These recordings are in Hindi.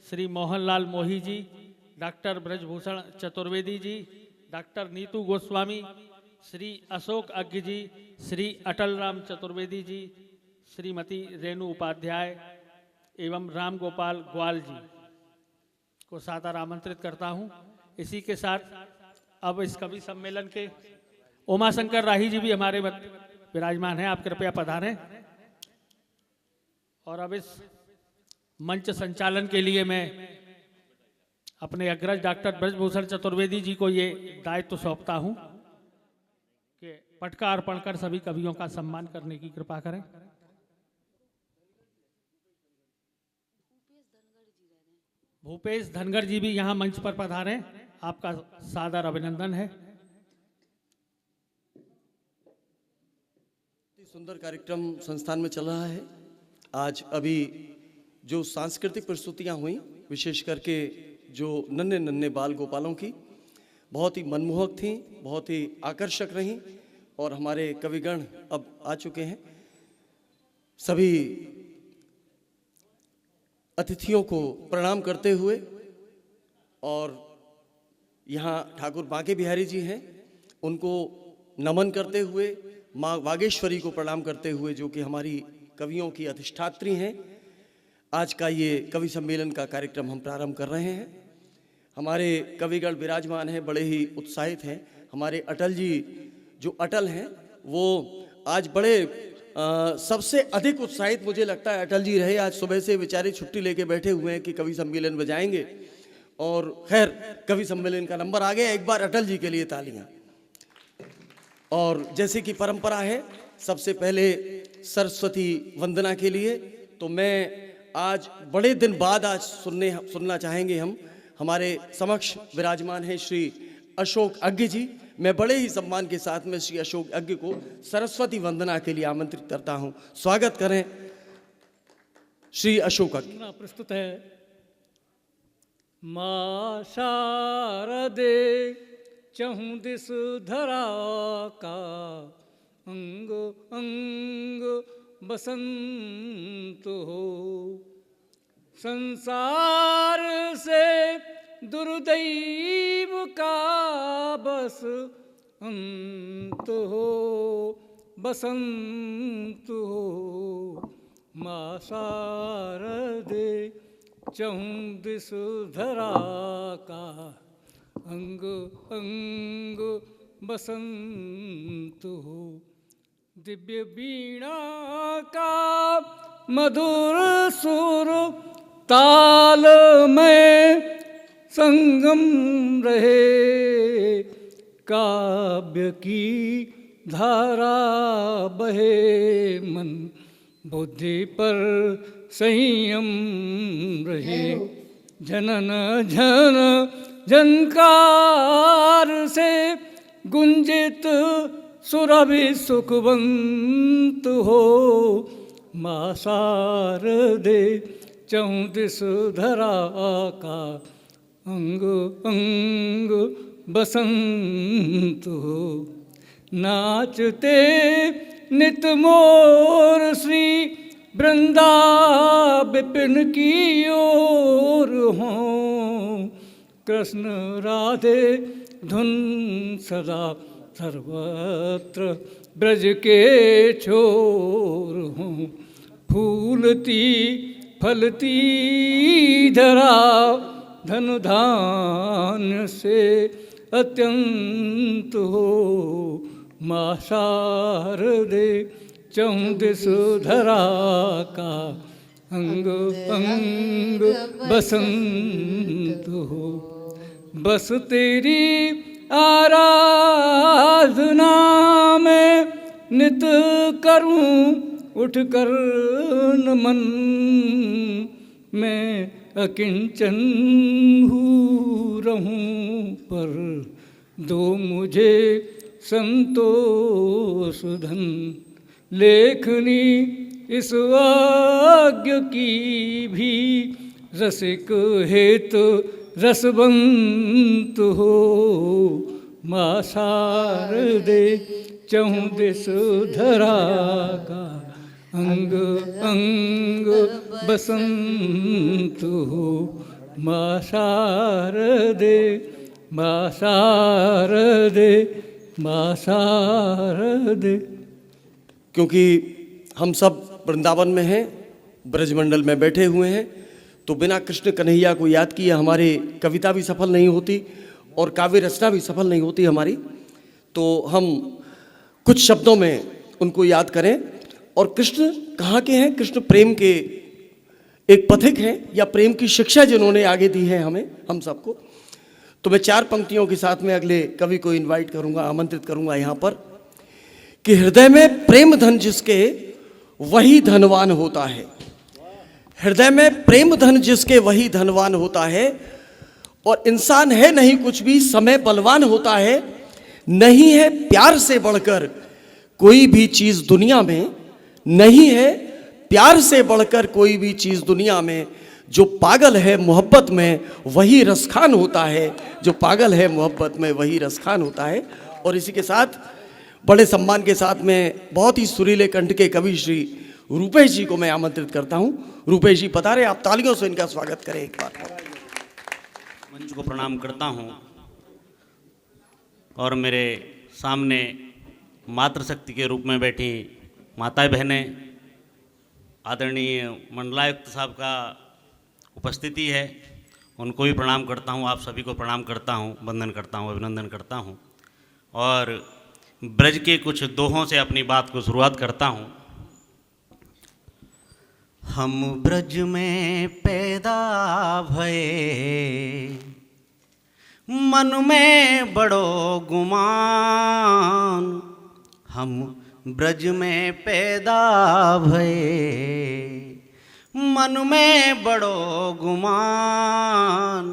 श्री मोहनलाल मोही जी, डॉक्टर ब्रजभूषण चतुर्वेदी जी, डॉक्टर नीतू गोस्वामी, श्री अशोक अज्ञ जी, श्री अटल राम चतुर्वेदी जी, श्रीमती रेणु उपाध्याय एवं राम गोपाल ग्वाल जी को सादर आमंत्रित करता हूं। इसी के साथ अब इस कवि सम्मेलन के उमाशंकर राही जी भी हमारे विराजमान हैं, आप कृपया पधारें। और अब इस मंच संचालन के लिए मैं अपने अग्रज डॉक्टर ब्रजभूषण चतुर्वेदी जी को ये दायित्व सौंपता हूं कि पटका अर्पण कर सभी कवियों का सम्मान करने की कृपा करें। भूपेश धनगर जी भी यहाँ मंच पर पधारें, आपका सादर अभिनंदन है। सुंदर कार्यक्रम संस्थान में चल रहा है। आज अभी जो सांस्कृतिक प्रस्तुतियां हुई, विशेष करके जो नन्हे नन्हे बाल गोपालों की, बहुत ही मनमोहक थीं, बहुत ही आकर्षक रहीं। और हमारे कविगण अब आ चुके हैं। सभी अतिथियों को प्रणाम करते हुए और यहाँ ठाकुर बांके बिहारी जी हैं, उनको नमन करते हुए, माँ वागेश्वरी को प्रणाम करते हुए, जो कि हमारी कवियों की अधिष्ठात्री हैं, आज का ये कवि सम्मेलन का कार्यक्रम हम प्रारंभ कर रहे हैं। हमारे कविगण विराजमान हैं, बड़े ही उत्साहित हैं। हमारे अटल जी जो अटल हैं, वो आज बड़े सबसे अधिक उत्साहित मुझे लगता है अटल जी रहे। आज सुबह से बेचारे छुट्टी लेके बैठे हुए हैं कि कवि सम्मेलन में जाएंगे। और खैर, कवि सम्मेलन का नंबर आ गया। एक बार अटल जी के लिए तालियां। और जैसे कि परंपरा है, सबसे पहले सरस्वती वंदना के लिए तो मैं आज बड़े दिन बाद आज सुनना चाहेंगे हम। हमारे समक्ष विराजमान हैं श्री अशोक अज्ञ जी। मैं बड़े ही सम्मान के साथ में श्री अशोक अज्ञ को सरस्वती वंदना के लिए आमंत्रित करता हूं। स्वागत करें श्री अशोक अज्ञ। प्रस्तुत है। मां शारदे चहु दिस धरा का, अंग अंग बसंत हो। संसार से दुर्दैव का बस अंत हो, बसंत हो। मां शारदे चहु दिस धरा का, अंग अंग बसंत हो। दिव्य वीणा का मधुर सुर ताल में संगम रहे। काव्य की धारा बहे, मन बुद्धि पर संयम रहे। जनन झन झनकार से गुंजित सुरभि सुखवंत हो। मां शारदे चहु दिस धरा का, अंग अंग बसंत हो। नाचते नित मोर श्री वृंदा विपिन की ओर हों। कृष्ण राधे धुन सदा सर्वत्र ब्रज के छोर हों। फूलती फलती धरा धन धान्य से अत्यंत हो। मां शारदे चहु दिस धरा का, अंग अंग बसंत हो। बस तेरी आराधना में नित करूं उठ कर नमन। मैं अकिंचन हूँ रहूं, पर दो मुझे संतोष धन। लेखनी इस वाक्य की भी रसिक हेतु रसवंत हो। मां शारदे चहु दिस धरा का, अंग अंग बसंत हो। माँ शारदे माँ शारदे माँ शारदे। क्योंकि हम सब वृंदावन में हैं, ब्रजमंडल में बैठे हुए हैं, तो बिना कृष्ण कन्हैया को याद किए हमारी कविता भी सफल नहीं होती और काव्य रचना भी सफल नहीं होती हमारी। तो हम कुछ शब्दों में उनको याद करें। और कृष्ण कहाँ के हैं? कृष्ण प्रेम के एक पथिक हैं, या प्रेम की शिक्षा जिन्होंने आगे दी है हमें, हम सबको। तो मैं 4 पंक्तियों के साथ में अगले कवि को इनवाइट करूंगा, आमंत्रित करूंगा यहाँ पर, कि हृदय में प्रेम धन जिसके वही धनवान होता है। हृदय में प्रेम धन जिसके वही धनवान होता है। और इंसान है नहीं कुछ भी, समय बलवान होता है। नहीं है प्यार से बढ़कर कोई भी चीज दुनिया में, नहीं है प्यार से बढ़कर कोई भी चीज दुनिया में। जो पागल है मोहब्बत में वही रसखान होता है, जो पागल है मोहब्बत में वही रसखान होता है। और इसी के साथ बड़े सम्मान के साथ में बहुत ही सुरीले कंठ के कवि श्री रूपेश जी को मैं आमंत्रित करता हूं। रूपेश जी पधारे, आप तालियों से इनका स्वागत करें एक बार। मंच को प्रणाम करता हूं और मेरे सामने मातृशक्ति के रूप में बैठी माताएं बहनें, आदरणीय मंडलायुक्त साहब का उपस्थिति है, उनको भी प्रणाम करता हूं। आप सभी को प्रणाम करता हूं, वंदन करता हूं, अभिनंदन करता हूं। और ब्रज के कुछ दोहों से अपनी बात को शुरुआत करता हूं। हम ब्रज में पैदा भये, मन में बड़ो गुमान। हम ब्रज में पैदा भये, मन में बड़ो गुमान।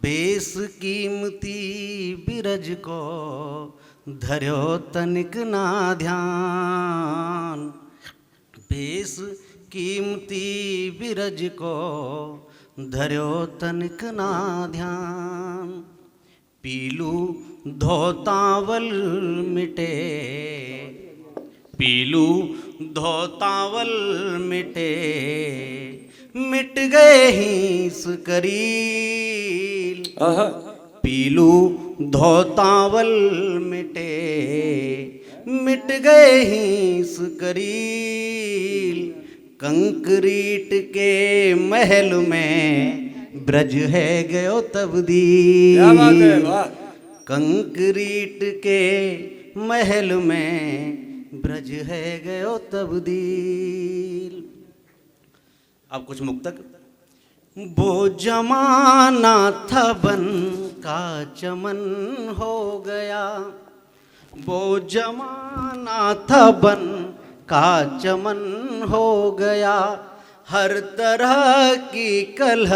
बेस कीमती बिरज को धर्यो तनिक ना ध्यान। बेस कीमती बिरज को धर्यो तनिक ना ध्यान। पीलू धोतावल मिटे, पीलू धोतावल मिटे। मिट गए हिंस करील, पीलू धोतावल मिटे। मिट गए हिंस करील। कंक्रीट के महल में ब्रज है गयो तब्दील। क्या बात है, वाह। कंक्रीट के महल में ब्रज है गयो तब्दील। अब कुछ मुक्तक। वो जमाना था बन का चमन हो गया, वो जमाना था बन का चमन हो गया। हर तरह की कलह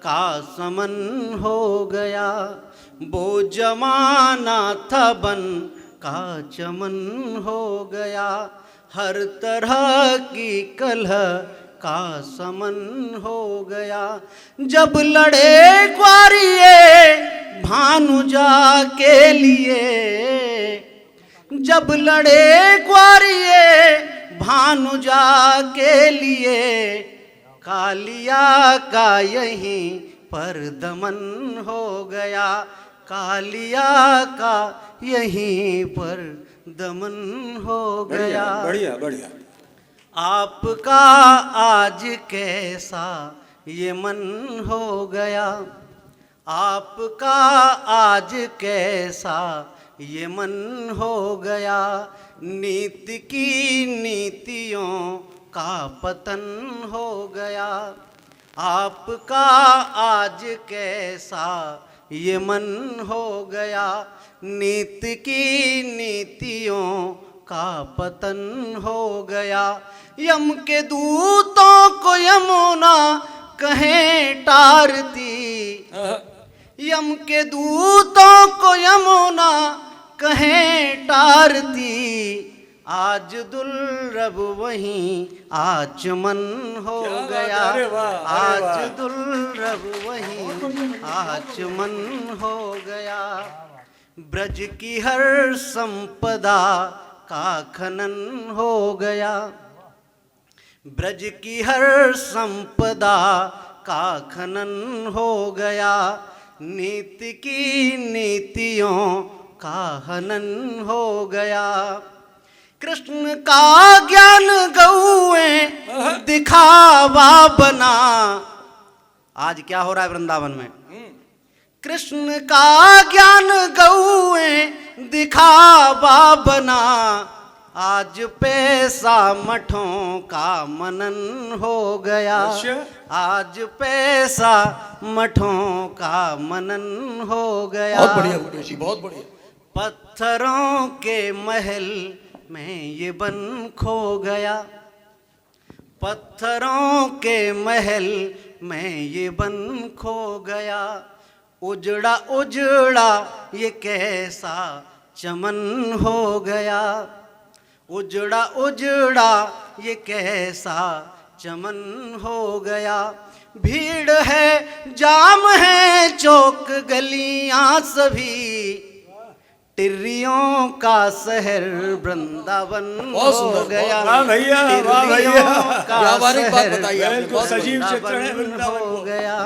का समन हो गया। वो जमाना था बन का चमन हो गया। हर तरह की कलह का समन हो गया। जब लड़े ग्वारिये भानुजा के लिए, जब लड़े ग्वारिये भानुजा के लिए। कालिया का यहीं पर दमन हो गया, कालिया का यहीं पर दमन हो गया। बढ़िया बढ़िया। आपका आज कैसा ये मन हो गया, आपका आज कैसा ये मन हो गया। नीति की नीतियों का पतन हो गया। आपका आज कैसा ये मन हो गया। नीति की नीतियों का पतन हो गया। यम के दूतों को यमुना कहें टारती, यम के दूतों को यमुना कहें टारती। आज दुर्लभ वहीं आचमन हो गया, आज दुर्लभ वहीं आचमन हो गया। ब्रज की हर संपदा का खनन हो गया, ब्रज की हर संपदा का खनन हो गया, नीति की नीतियों का हनन हो गया। कृष्ण का ज्ञान गौएं दिखावा बना। आज क्या हो रहा है वृंदावन में? कृष्ण का ज्ञान गौएं दिखावा बना। आज पैसा मठों का मनन हो गया। आज पैसा मठों का मनन हो गया। बहुत बढ़िया गुरु जी, बहुत बढ़िया। पत्थरों के महल में ये बन खो गया। पत्थरों के महल में ये बन खो गया। उजड़ा उजड़ा ये कैसा चमन हो गया। उजड़ा उजड़ा ये कैसा चमन हो गया। भीड़ है, जाम है, चौक गलियां सभी, टिर्रियों का शहर वृंदावन हो गया। वाह भैया, वाह भैया, व्यावहारिक बात बताइए आपने, बिल्कुल बहुत सजीव बढ़िया। चित्र है वृंदावन हो को। गया।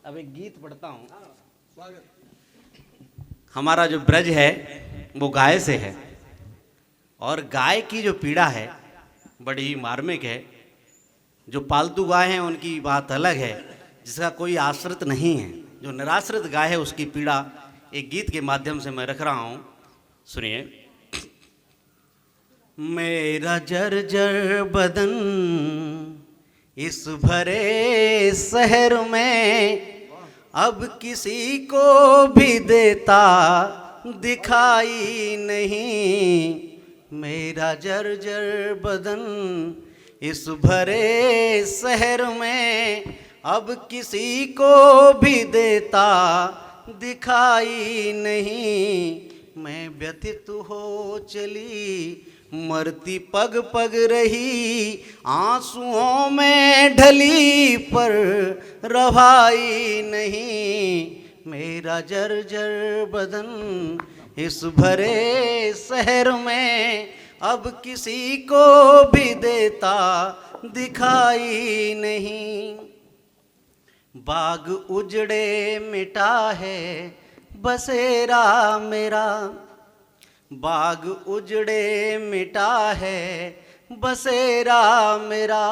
अब एक गीत पढ़ता हूँ। हमारा जो ब्रज है वो गाय से है, और गाय की जो पीड़ा है बड़ी ही मार्मिक है। जो पालतू गाय हैं उनकी बात अलग है, जिसका कोई आश्रित नहीं है। जो निराश्रित गाय है उसकी पीड़ा एक गीत के माध्यम से मैं रख रहा हूं, सुनिए। मेरा जर्जर बदन इस भरे शहर में अब किसी को भी देता दिखाई नहीं। मेरा जर्जर बदन इस भरे शहर में अब किसी को भी देता दिखाई नहीं। मैं व्यथित हो चली मरती पग पग रही, आंसुओं में ढली पर रवाई नहीं। मेरा जर्जर बदन इस भरे शहर में अब किसी को भी देता दिखाई नहीं। बाग उजड़े मिटा है बसेरा मेरा। बाग उजड़े मिटा है बसेरा मेरा।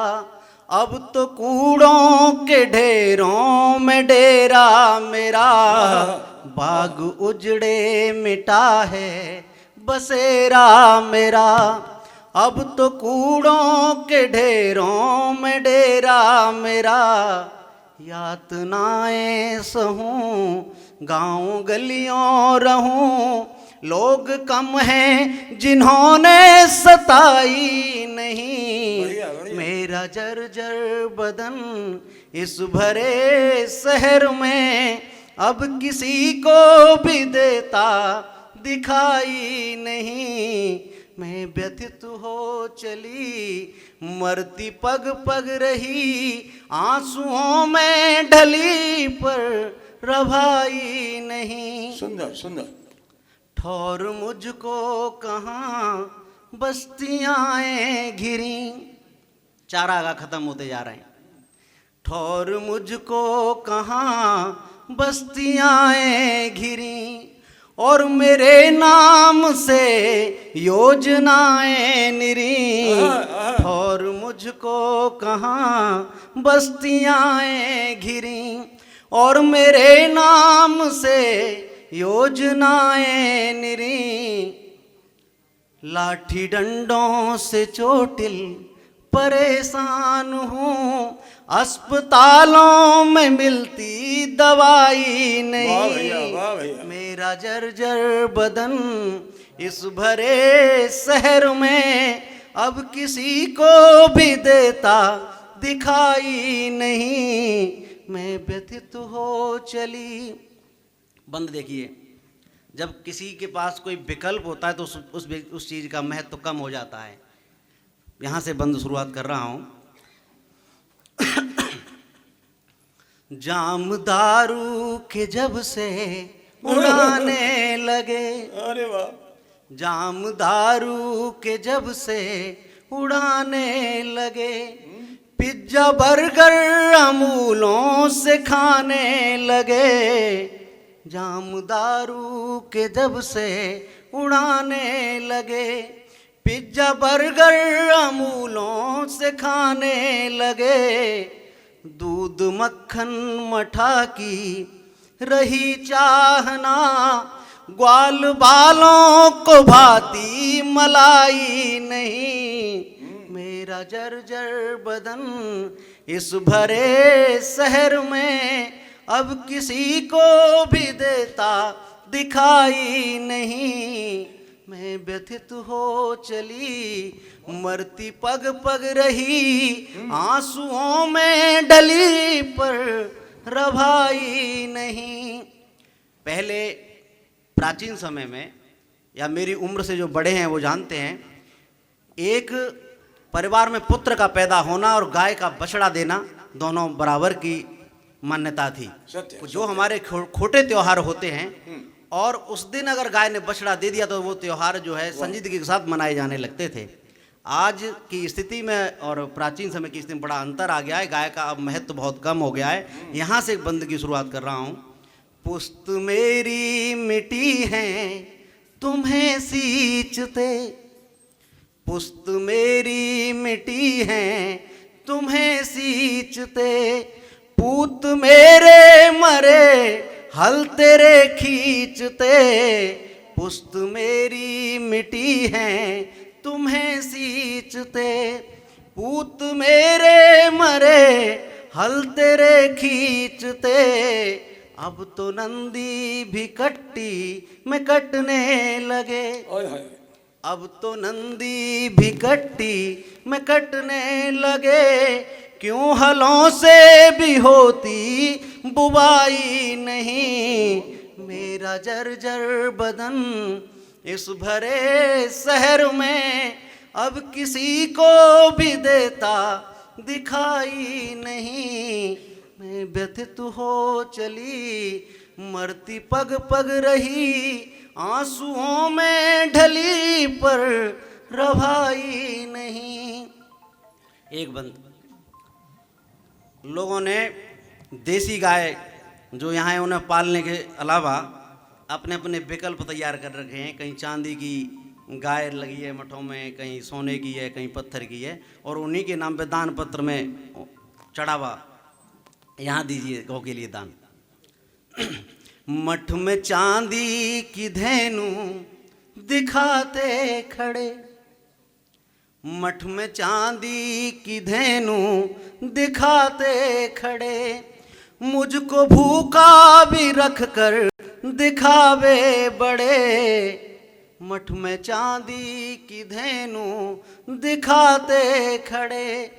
अब तो कूड़ों के ढेरों में डेरा मेरा। बाग उजड़े मिटा है बसेरा मेरा। अब तो कूड़ों के ढेरों में डेरा मेरा। यातनाएं सहूं गाँव गलियों रहूं, लोग कम हैं जिन्होंने सताई नहीं। मेरा जर्जर बदन इस भरे शहर में अब किसी को भी देता दिखाई नहीं। मैं व्यथित हो चली मरती पग पग रही, आंसुओं में ढली पर रवाई नहीं। सुंदर सुंदर। ठौर मुझको कहाँ बस्तियाँ घिरी। चार आगा खत्म होते जा रहे हैं। ठौर मुझको कहाँ बस्तियाँ घिरी, और मेरे नाम से योजनाएं निरी। ठौर मुझको कहाँ बस्तियाँ घिरी, और मेरे नाम से योजनाएं निरी। लाठी डंडों से चोटिल परेशान हूँ, अस्पतालों में मिलती दवाई वाह भैया, वाह नहीं। भैया। मेरा जर्जर बदन इस भरे शहर में अब किसी को भी देता दिखाई नहीं। मैं व्यथित हो चली। बंद देखिए, जब किसी के पास कोई विकल्प होता है तो उस चीज़ का महत्व कम हो जाता है। यहाँ से बंद शुरुआत कर रहा हूँ। जाम दारू के जब से उड़ाने लगे। अरे वाह। जाम दारू के जब से उड़ाने लगे, पिज्जा बर्गर अमूलों से खाने लगे, जाम दारू के जब से उड़ाने लगे। पिज्जा बर्गर अमूलों से खाने लगे, दूध मक्खन मठा की रही चाहना, ग्वाल बालों को भाती मलाई नहीं। मेरा जर्जर बदन इस भरे शहर में अब किसी को भी देता दिखाई नहीं। मैं व्यथित हो चली मरती पग पग रही, आंसुओं में डली पर रभाई नहीं। पहले प्राचीन समय में, या मेरी उम्र से जो बड़े हैं वो जानते हैं, एक परिवार में पुत्र का पैदा होना और गाय का बछड़ा देना दोनों बराबर की मान्यता थी। सत्य, जो हमारे खोटे त्योहार होते हैं, और उस दिन अगर गाय ने बछड़ा दे दिया तो वो त्योहार जो है संजीदगी के साथ मनाए जाने लगते थे। आज की स्थिति में और प्राचीन समय की स्थिति में बड़ा अंतर आ गया है। गाय का अब महत्व बहुत कम हो गया है। यहाँ से बंद की शुरुआत कर रहा हूँ। पुस्त मेरी मिट्टी है तुम्हें सींचते, पुस्त मेरी मिट्टी है तुम्हें सींचते, पूत मेरे मरे हल तेरे खींचते, पुस्त मेरी मिट्टी है तुम्हें सींचते, पूत मेरे मरे हल तेरे खींचते। अब तो नंदी भी कट्टी में कटने लगे, अब तो नंदी भी कट्टी में कटने लगे, क्यों हलों से भी होती बुवाई नहीं। मेरा जर्जर बदन इस भरे शहर में अब किसी को भी देता दिखाई नहीं। मैं व्यथित हो चली मरती पग पग रही, आंसुओं में ढली पर रभाई नहीं। एक बंद लोगों ने देसी गाय जो यहाँ है उन्हें पालने के अलावा अपने अपने विकल्प तैयार कर रखे हैं। कहीं चांदी की गाय लगी है मठों में, कहीं सोने की है, कहीं पत्थर की है, और उन्हीं के नाम पे दान पत्र में चढ़ावा यहाँ दीजिए गौ के लिए दान। मठ में चांदी की धेनु दिखाते खड़े, मठ में चांदी की धेनु दिखाते खड़े, मुझको भूखा भी रख कर दिखावे बड़े। मठ में चांदी की धेनु दिखाते खड़े,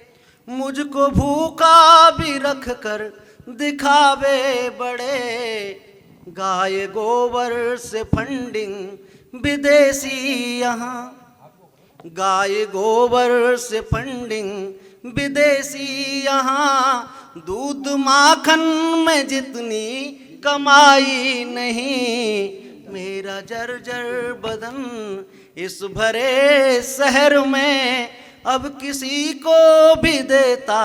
मुझको भूखा भी रख कर दिखावे बड़े। गाय गोबर से फंडिंग विदेशी यहाँ, गाय गोबर से फंडिंग विदेशी यहाँ, दूध माखन में जितनी कमाई नहीं। मेरा जर्जर बदन इस भरे शहर में अब किसी को भी देता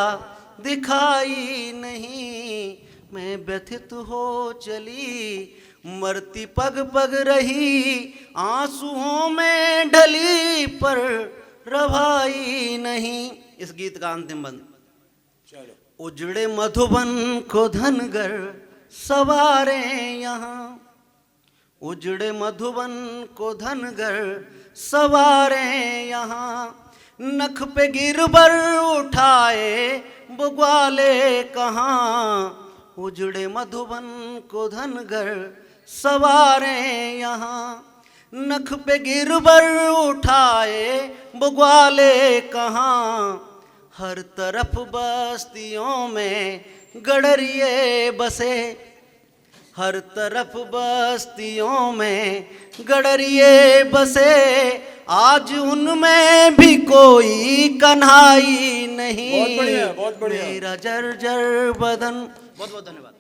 दिखाई नहीं। मैं व्यथित हो चली मरती पग पग रही, आंसुओं में ढली पर रभाई नहीं। इस गीत का अंतिम बंद। उजड़े मधुबन को धनगर सवारे यहाँ, उजड़े मधुबन को धनगर सवारे यहाँ, नख पे गिरबर उठाए बुग्वाले कहाँ। उजड़े मधुबन को धनगर सवारे यहाँ, नख पे गिरबर उठाए बुग्वाले कहाँ। हर तरफ बस्तियों में गडरिये बसे, हर तरफ बस्तियों में गडरिये बसे, आज उनमें भी कोई कन्हाई नहीं। बहुत बढ़िया, बहुत बढ़िया। मेरा जर्जर बदन। बहुत बहुत धन्यवाद।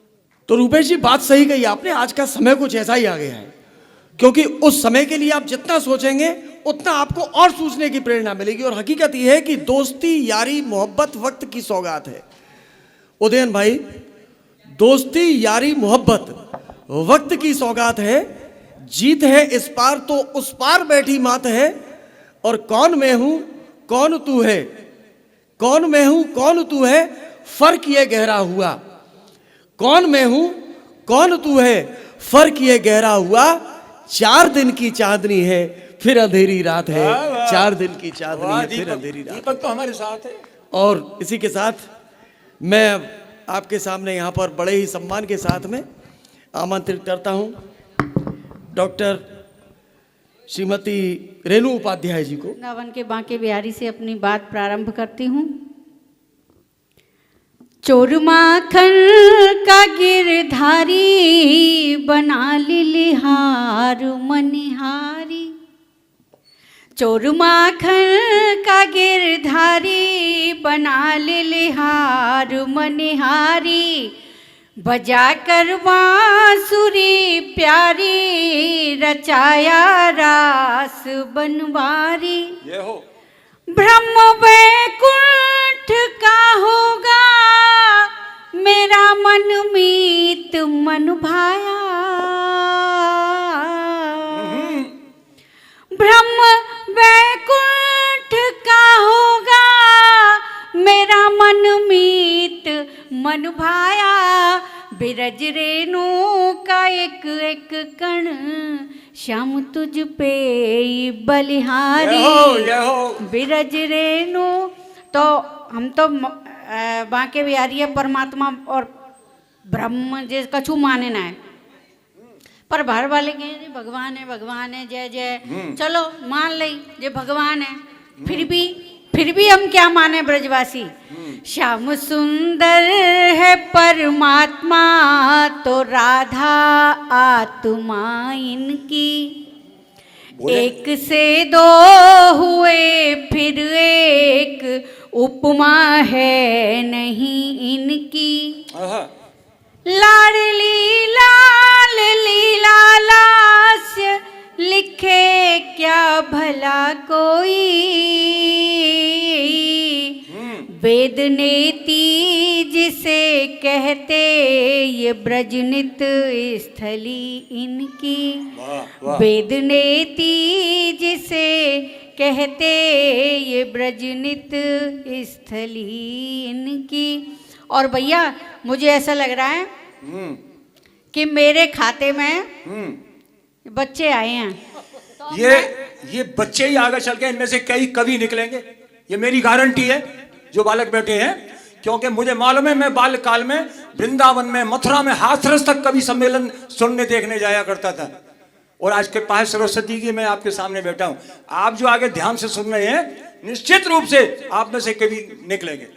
तो रूपेश जी बात सही कही आपने। आज का समय कुछ ऐसा ही आ गया है, क्योंकि उस समय के लिए आप जितना सोचेंगे उतना आपको और सोचने की प्रेरणा मिलेगी। और हकीकत यह है कि दोस्ती, यारी, मोहब्बत वक्त की सौगात है। उदयन भाई, दोस्ती, यारी, मोहब्बत वक्त की सौगात है। जीत है इस पार तो उस पार बैठी मात है। और कौन मैं हूं कौन तू है, कौन मैं हूं कौन तू है, फर्क ये गहरा हुआ। कौन मैं हूं कौन तू है, फर्क ये गहरा हुआ। 4 दिन की चांदनी है फिर अंधेरी रात है। 4 दिन की चांदनी वाह, है फिर अंधेरी रात। दीपक तो हमारे साथ है। और इसी के साथ मैं आपके सामने यहाँ पर बड़े ही सम्मान के साथ में आमंत्रित करता हूँ डॉक्टर श्रीमती रेणु उपाध्याय जी को। वृंदावन के बांके बिहारी से अपनी बात प्रारंभ करती हूँ। चोर माखन का गिरधारी बना लिहार मनिहारी। चोर माखन का गिरधारी बना लिहार मनिहारी। बजा कर बांसुरी प्यारी रचाया रास बनवारी। ये हो ब्रह्म वैकुंठ का होगा मेरा मन मीत मन भाया। ब्रह्म वैकुंठ का होगा मेरा मन मीत मन भाया। बिरज रेणु का एक एक कण श्याम तुझ पे बलिहारी। ये हो बिरज रेणु। तो हम तो बांके बिहारी परमात्मा और ब्रह्म जे कछु माने ना है, पर बाहर वाले कहे जी भगवान है जय जय। चलो मान ले जे भगवान है, फिर भी हम क्या माने ब्रजवासी। श्याम सुंदर है परमात्मा तो राधा आत्मा इनकी। एक से दो हुए फिर एक उपमा है नहीं इनकी। लाडली लाल लीला लास्य लिखे क्या भला कोई। वेद नेति जिसे कहते ये ब्रजनित स्थली इनकी। वेद नेति जिसे कहते ये ब्रजनित स्थली इनकी। और भैया मुझे ऐसा लग रहा है कि मेरे खाते में बच्चे आए हैं। ये बच्चे ही आगे चल के इनमें से कई कवि निकलेंगे, ये मेरी गारंटी है। जो बालक बैठे हैं, क्योंकि मुझे मालूम है मैं बाल्यकाल में वृंदावन में, मथुरा में हाथरस तक कवि सम्मेलन सुनने देखने जाया करता था। और आज के पास सरस्वती की मैं आपके सामने बैठा हूं। आप जो आगे ध्यान से सुन रहे हैं, निश्चित रूप से आप में से कवि निकलेंगे।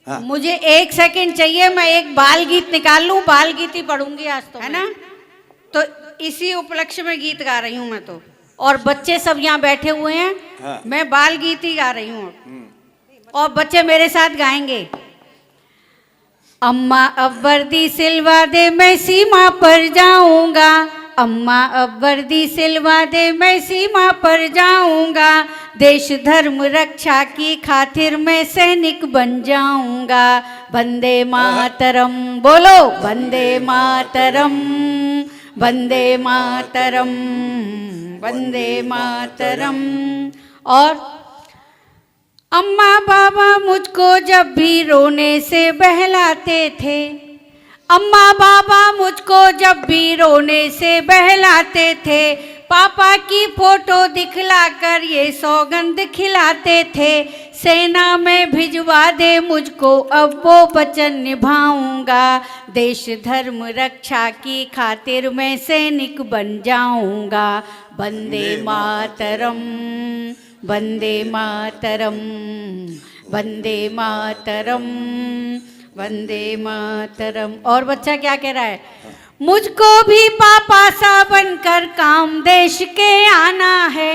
हाँ। मुझे 1 सेकंड चाहिए, मैं एक बाल गीत निकाल लूं। बाल गीत ही पढ़ूंगी आज तो, है ना। तो इसी उपलक्ष्य में गीत गा रही हूं मैं तो। और बच्चे सब यहाँ बैठे हुए हैं। हाँ। मैं बाल गीत ही गा रही हूँ और बच्चे मेरे साथ गाएंगे। अम्मा अब वर्दी सिलवा दे मैं सीमा पर जाऊंगा। अम्मा अब वर्दी सिलवा दे मैं सीमा पर जाऊंगा। देश धर्म रक्षा की खातिर मैं सैनिक बन जाऊंगा। वंदे मातरम बोलो, वंदे मातरम, वंदे मातरम, वंदे मातरम। और अम्मा बाबा मुझको जब भी रोने से बहलाते थे। अम्मा बाबा मुझको जब भी रोने से बहलाते थे। पापा की फोटो दिखलाकर ये सौगंध खिलाते थे। सेना में भिजवा दे मुझको अब वो वचन निभाऊंगा। देश धर्म रक्षा की खातिर मैं सैनिक बन जाऊंगा। वंदे मातरम, वंदे मातरम, वंदे मातरम, वंदे मातरम। और बच्चा क्या कह रहा है? मुझको भी पापा सा बनकर काम देश के आना है।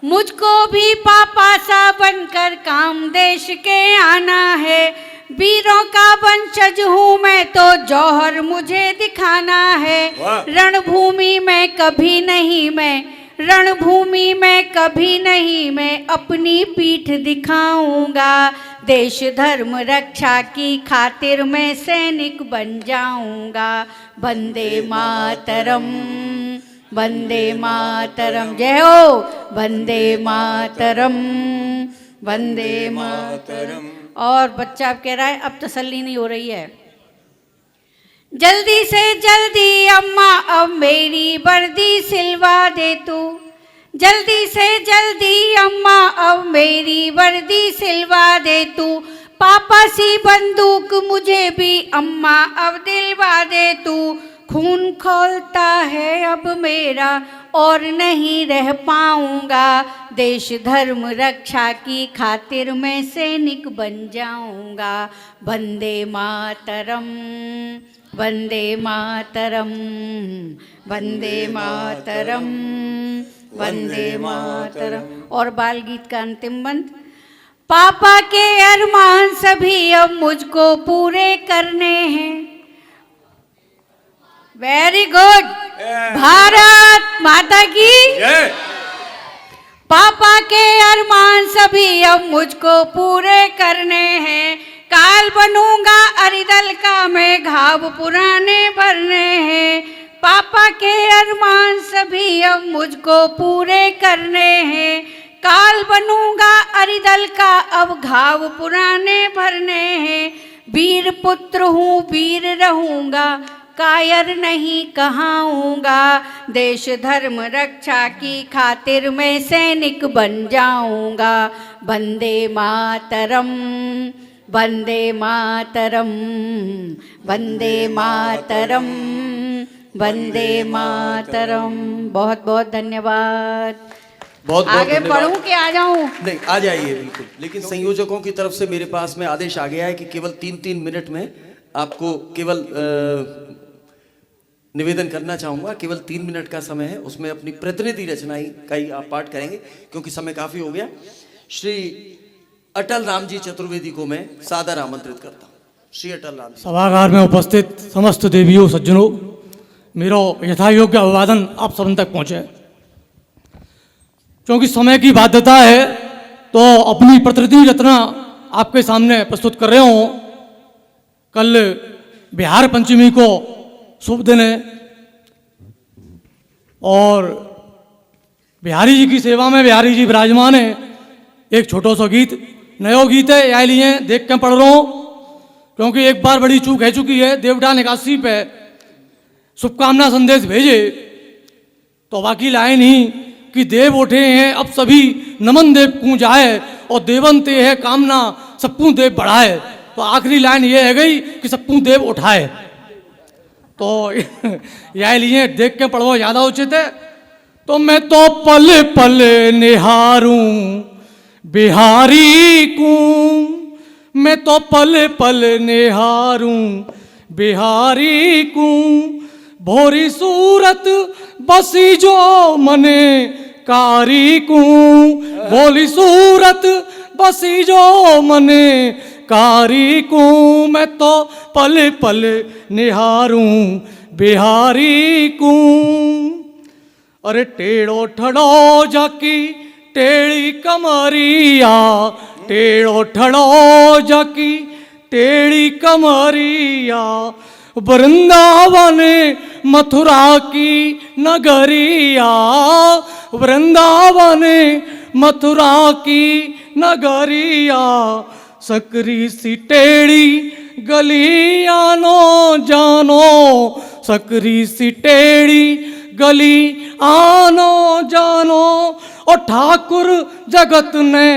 मुझको भी पापा सा बनकर काम देश के आना है। वीरों का वंशज हूँ मैं तो जौहर मुझे दिखाना है। रणभूमि में कभी नहीं मैं रणभूमि में कभी नहीं मैं अपनी पीठ दिखाऊंगा। देश धर्म रक्षा की खातिर मैं सैनिक बन जाऊंगा। वंदे मातरम, वंदे मातरम, जय हो। वंदे मातरम, वंदे मातरम। और बच्चा अब कह रहा है अब तसल्ली नहीं हो रही है। जल्दी से जल्दी अम्मा अब मेरी वर्दी सिलवा दे तू। जल्दी से जल्दी अम्मा अब मेरी वर्दी सिलवा दे तू। पापा सी बंदूक मुझे भी अम्मा अब दिलवा दे तू। खून खौलता है अब मेरा और नहीं रह पाऊंगा। देश धर्म रक्षा की खातिर मैं सैनिक बन जाऊंगा। वंदे मातरम, वंदे मातरम, वंदे मातरम, वंदे मातरम। और बाल गीत का अंतिम बंद। पापा के अरमान सभी अब मुझको पूरे करने हैं। Very good. भारत माता की। पापा के अरमान सभी अब मुझको पूरे करने हैं। काल बनूंगा अरिदल का मैं घाव पुराने भरने हैं। पापा के अरमान सभी अब मुझको पूरे करने हैं। काल बनूंगा अरिदल का अब घाव पुराने भरने हैं। वीर पुत्र हूँ वीर रहूंगा कायर नहीं कहाऊंगा। देश धर्म रक्षा की खातिर मैं सैनिक बन जाऊंगा। वंदे मातरम, वंदे मातरम, वंदे मातरम, वंदे मातरम। बहुत बहुत धन्यवाद। बहुत आगे पढ़ूं कि आ जाऊं? नहीं, आ जाइए बिल्कुल। लेकिन संयोजकों की तरफ से मेरे पास में आदेश आ गया है कि केवल 3-3 मिनट में आपको केवल निवेदन करना चाहूँगा। केवल 3 मिनट का समय है, उसमें अपनी प्रतिनिधि रचनाई का ही आप पाठ करेंगे क्योंकि समय काफ़ी हो गया। श्री अटल राम जी चतुर्वेदी को मैं सादर आमंत्रित करता हूँ। श्री अटल राम जी। सभागार में उपस्थित समस्त देवियों सज्जनों, मेरा यथायोग्य अभिवादन आप सब तक पहुँचे। क्योंकि समय की बाध्यता है तो अपनी प्रतिनिधि रचना आपके सामने प्रस्तुत कर रहे हूँ। कल बिहार पंचमी को शुभ दिन है और बिहारी जी की सेवा में बिहारी जी विराजमान है। एक छोटा सा गीत, नयो गीत है, यह लिए देख के पढ़ रहा हूँ क्योंकि एक बार बड़ी चूक है चुकी है। देवडा निकासी पे शुभकामना संदेश भेजे तो बाकी लाइन ही कि देव उठे हैं अब सभी नमन देव कूं जाए और देवंते है कामना सबकू देव बढ़ाए। तो आखिरी लाइन ये है गई कि सबकू देव उठाए। तो यह लिए देख के पढ़ो ज़्यादा उचित है। तो मैं तो पल पल निहारूं बिहारी को, मैं तो पल पल निहारूं बिहारी को। भोरी सूरत बसी जो मने कारी को, भोली सूरत बसी जो मने कारी को। मैं तो पल पल निहारूं बिहारी को। अरे टेढ़ो ठड़ो जाकी टेढ़ी कमरिया, टेढ़ो ठड़ो जाकी टेढ़ी कमरिया। वृंदावन मथुरा की नगरिया, वृंदावन मथुरा की नगरिया। सकरी सी टेढ़ी गली आनो जानो, सकरी सी टेढ़ी गली आनो जानो। और ठाकुर जगत ने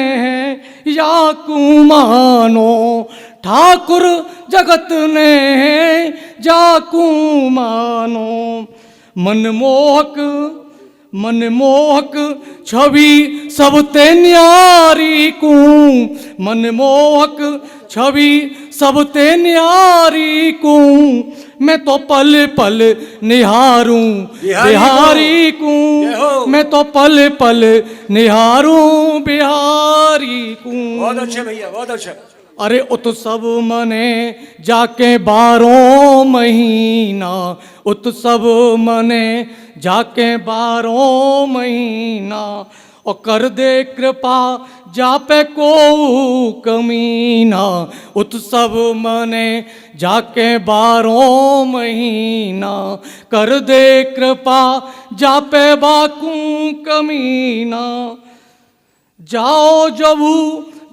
या कुमानो, ठाकुर जगत ने जाकू मानो। मनमोहक मनमोहक छवि सबते न्यारी को, मनमोहक छवि सबते न्यारी को। मैं तो पल पल निहारूं बिहारी को, मैं तो पल पल निहारूं बिहारी को। बहुत अच्छे भैया, बहुत अच्छे। अरे उत्सव मने जाके 12 महीना, उत्सव मने जाके 12 महीना, और कर दे कृपा जा पे को कमीना। उत्सव मने जाके 12 महीना, कर दे कृपा जा पे बाकू कमीना। जाओ जबू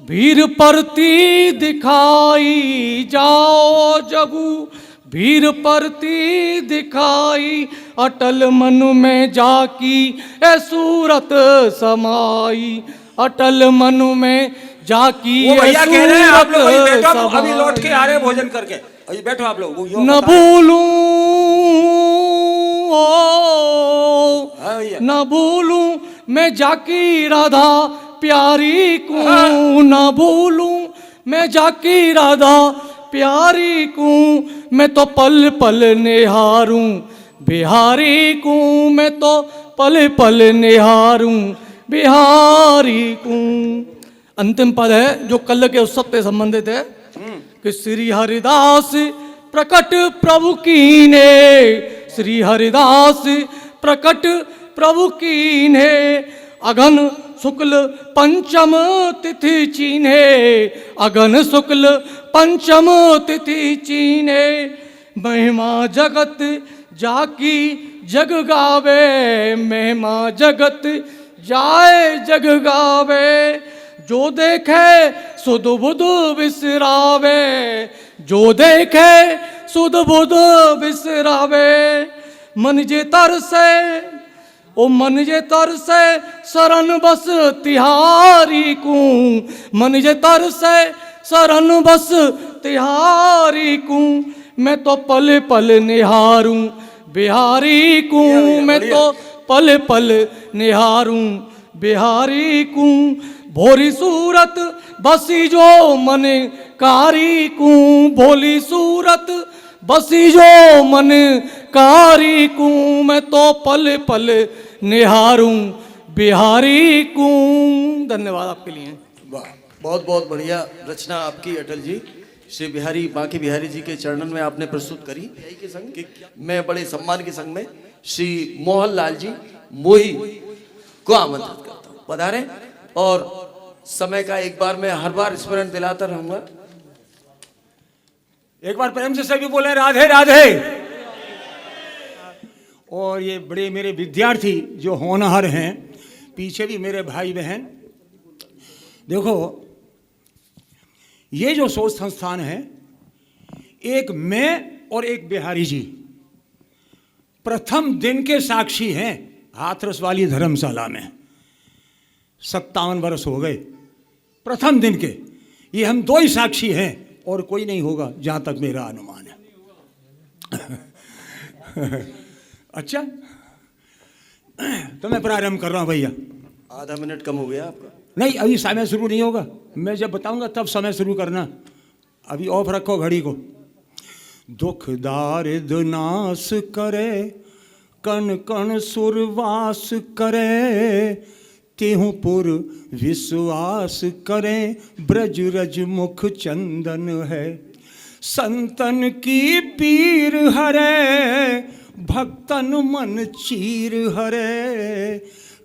भीर परती दिखाई, जाओ जबू भीर परती दिखाई, अटल मन में जाकी ए सूरत समाई, अटल मन में जाकी वो ए भैया कह रहे हैं आप लोग वहीं बैठो, सूरत अभी लौट के आ रहे हैं समाई। भोजन करके, अभी बैठो आप लोग। वो यूं न बता- भूलूं हाँ भैया। न भूलूं मैं जाकी राधा प्यारी को, न भूलूं मैं जाकी राधा प्यारी को, मैं तो पल पल निहारूं बिहारी को, मैं तो पल पल निहारूं बिहारी को। अंतिम पद है जो कल के उत्सव से संबंधित है कि श्री हरिदास प्रकट प्रभु कीने, श्री हरिदास प्रकट प्रभु कीने, अगन शुक्ल पंचम तिथि चीन्हे, अगन शुक्ल पंचम तिथि चीन्हे, महिमा जगत जाकी जग गावे, महिमा जगत जाए जग गावे, जो देखे सुध बुध बिसरावे, जो देखे सुध बुध बिसरावे, मन जे तरसे ओ मन जे तरसे शरण बस तिहारी को, मन जे तरसे शरण बस तिहारी को, मैं तो पल पल निहारूं बिहारी को, मैं तो पल पल निहारूं बिहारी को, भोरी सूरत बसी जो मन कारी को, भोली सूरत बसी जो मन कारी को, मैं तो पल पल निहारूं बिहारी को। धन्यवाद आपके लिए। वाह, बहुत बहुत बढ़िया रचना आपकी अटल जी। श्री बिहारी बांके बिहारी जी के चरणन में आपने प्रस्तुत करी। यही के संग कि मैं बड़े सम्मान के संग में श्री मोहन लाल जी मोही को आमंत्रित करता हूँ, पधारें। और समय का एक बार मैं हर बार स्मरण दिलाता रहूंगा। एक बार प्रेम से सभी बोले राधे राधे। और ये बड़े मेरे विद्यार्थी जो होनहार हैं, पीछे भी मेरे भाई बहन, देखो ये जो शोध संस्थान है, एक मैं और एक बिहारी जी प्रथम दिन के साक्षी हैं। हाथरस वाली धर्मशाला में 57 वर्ष हो गए प्रथम दिन के, ये हम दो ही साक्षी हैं और कोई नहीं होगा जहां तक मेरा अनुमान है। अच्छा, तो मैं प्रारंभ कर रहा हूं भैया। आधा मिनट कम हो गया आपका। नहीं, अभी समय शुरू नहीं होगा, मैं जब बताऊंगा तब समय शुरू करना। अभी ऑफ रखो घड़ी को। दुख दारिद नाश करे, कण कण सुरवास करे, तेहुपुर विश्वास करें, ब्रज रज मुख चंदन है। संतन की पीर हरे, भक्तन मन चीर हरे,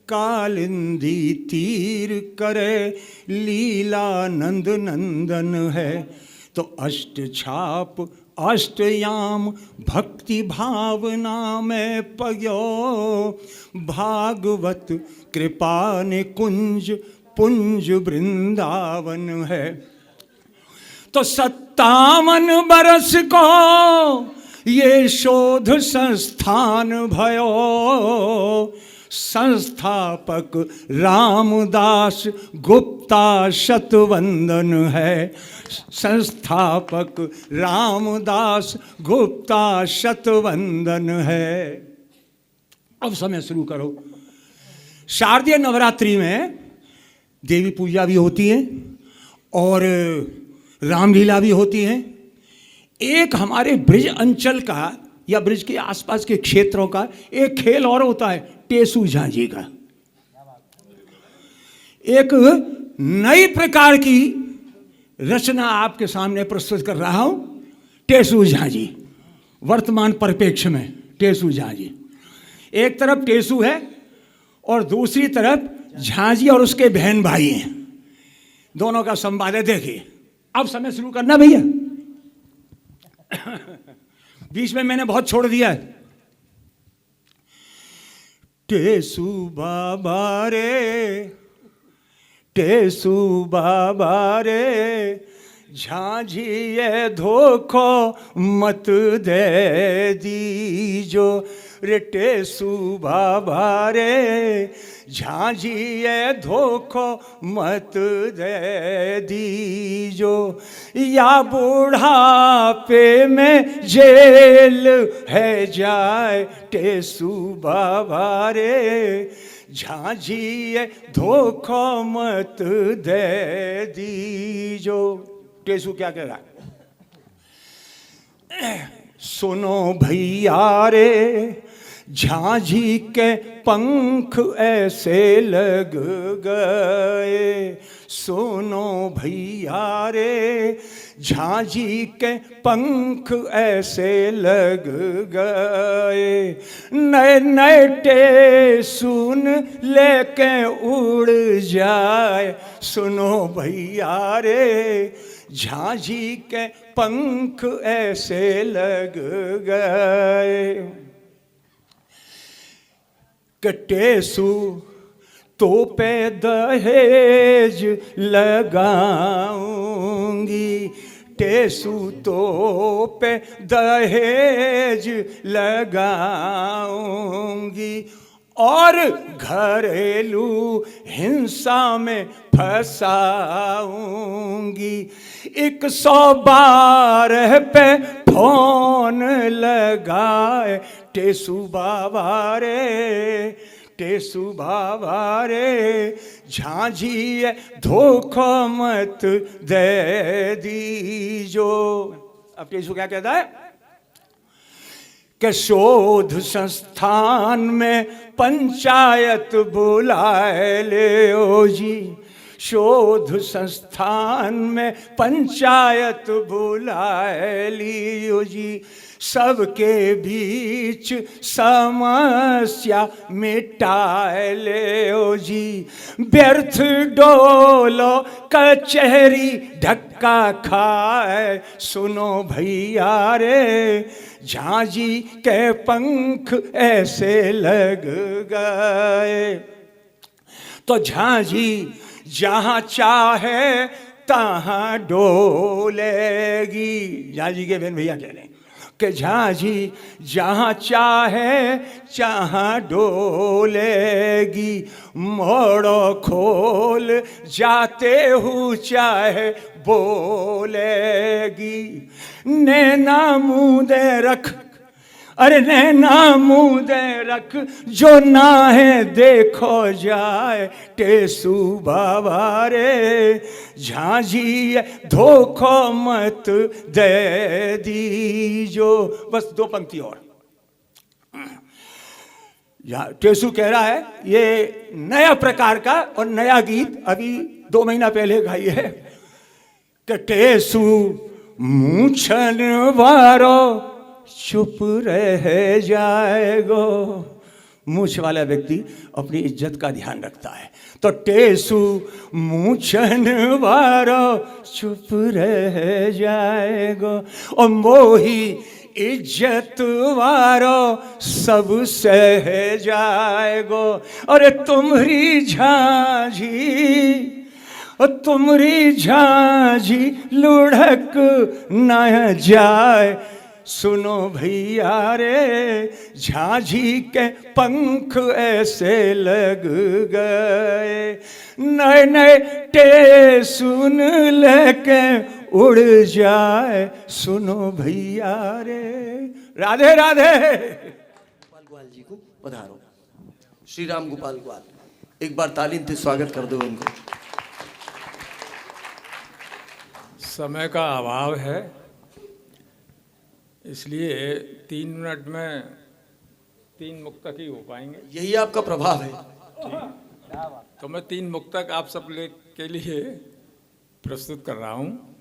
कालिंदी तीर करे, लीलानंद नंदन है। तो अष्ट छाप अष्टयाम भक्ति भावना में पयो, भागवत कृपा ने कुंज पुंज वृंदावन है। तो 57 बरस को ये शोध संस्थान भयो, संस्थापक रामदास गुप्ता शतवंदन है। संस्थापक रामदास गुप्ता शतवंदन है। अब समय शुरू करो। शारदीय नवरात्रि में देवी पूजा भी होती है और रामलीला भी होती है। एक हमारे ब्रिज अंचल का या ब्रिज के आसपास के क्षेत्रों का एक खेल और होता है, टेसू झांझी का। एक नई प्रकार की रचना आपके सामने प्रस्तुत कर रहा हूं। टेसू झांझी, वर्तमान परिप्रेक्ष्य में टेसू झांझी। एक तरफ टेसू है और दूसरी तरफ झांझी और उसके बहन भाई हैं। दोनों का संवाद है, देखिए। अब समय शुरू करना भैया। बीच में मैंने बहुत छोड़ दिया है। टेसू बाबा रे, टेसू बाबा रे, झांझी ये धोखो मत दे दीजो रे। टेसू बाबा रे, झांझी ये धोखो मत दे दीजो। या बुढ़ापे में जेल है जाए टेसू बाबा रे, झांझी ये धोखो मत दे दीजो। टेसू क्या कह रहा है? सुनो भैया रे, झांझी के पंख ऐसे लग गए। सुनो भैया रे, झांझी के पंख ऐसे लग गए। नए नए टेसून लेके उड़ जाए। सुनो भैया रे, झांझी के पंख ऐसे लग गए। टेसू तो पे दहेज लगाऊंगी। टेसू तो पे दहेज लगाऊंगी और घरेलू हिंसा में फंसाऊंगी। 112 पे फोन लगाए टेसू बाबा रे, टेसू बाबा रे, झांझी धोखा मत दे दीजो। अब टेसू क्या कहता है कि शोध संस्थान में पंचायत बुलाए ले ओ जी। शोध संस्थान में पंचायत बुलाए लियो जी। सबके बीच समस्या मिटाए ले ओ जी। व्यर्थ डोलो कचहरी धक्का खाए। सुनो भैया रे, झांझी के पंख ऐसे लग गए। तो झांझी जहां चाहे तहां डोलेगी। झांझी के बहन भैया कह रहे हैं कि झांझी जहां चाहे जहां डोलेगी। मोड़ो खोल जाते हूँ चाहे बोलेगी। नैना मुँह दे रख, अरे नैना मुँह दे रख, जो ना है देखो जाए टेसू बाबा रे। झांझी धोखो मत दे दीजो। बस 2 पंक्ति और। टेसू कह रहा है, ये नया प्रकार का और नया गीत अभी 2 महीना पहले गाई है कि टेसू मूछन वारो चुप रह जाएगो। मूछ वाला व्यक्ति अपनी इज्जत का ध्यान रखता है। तो टेसू मूछन वारो चुप रह जाएगो। और मोही इज्जत वारो सब सह जाएगो। अरे तुम्हारी झांझी, तुम्हारी झांझी लुढ़क न जाए। सुनो भैया रे, झांझी के पंख ऐसे लग गए। नए नए टेसून लेके उड़ जाए। सुनो भैया रे। राधे राधे। गोपाल ग्वाल जी को पधारो। श्री राम गोपाल ग्वाल, एक बार तालीम से स्वागत कर दो उनको। समय का अभाव है, इसलिए 3 मिनट में 3 मुक्तक ही हो पाएंगे। यही आपका प्रभाव है। तो मैं 3 मुक्तक आप सब के लिए प्रस्तुत कर रहा हूँ।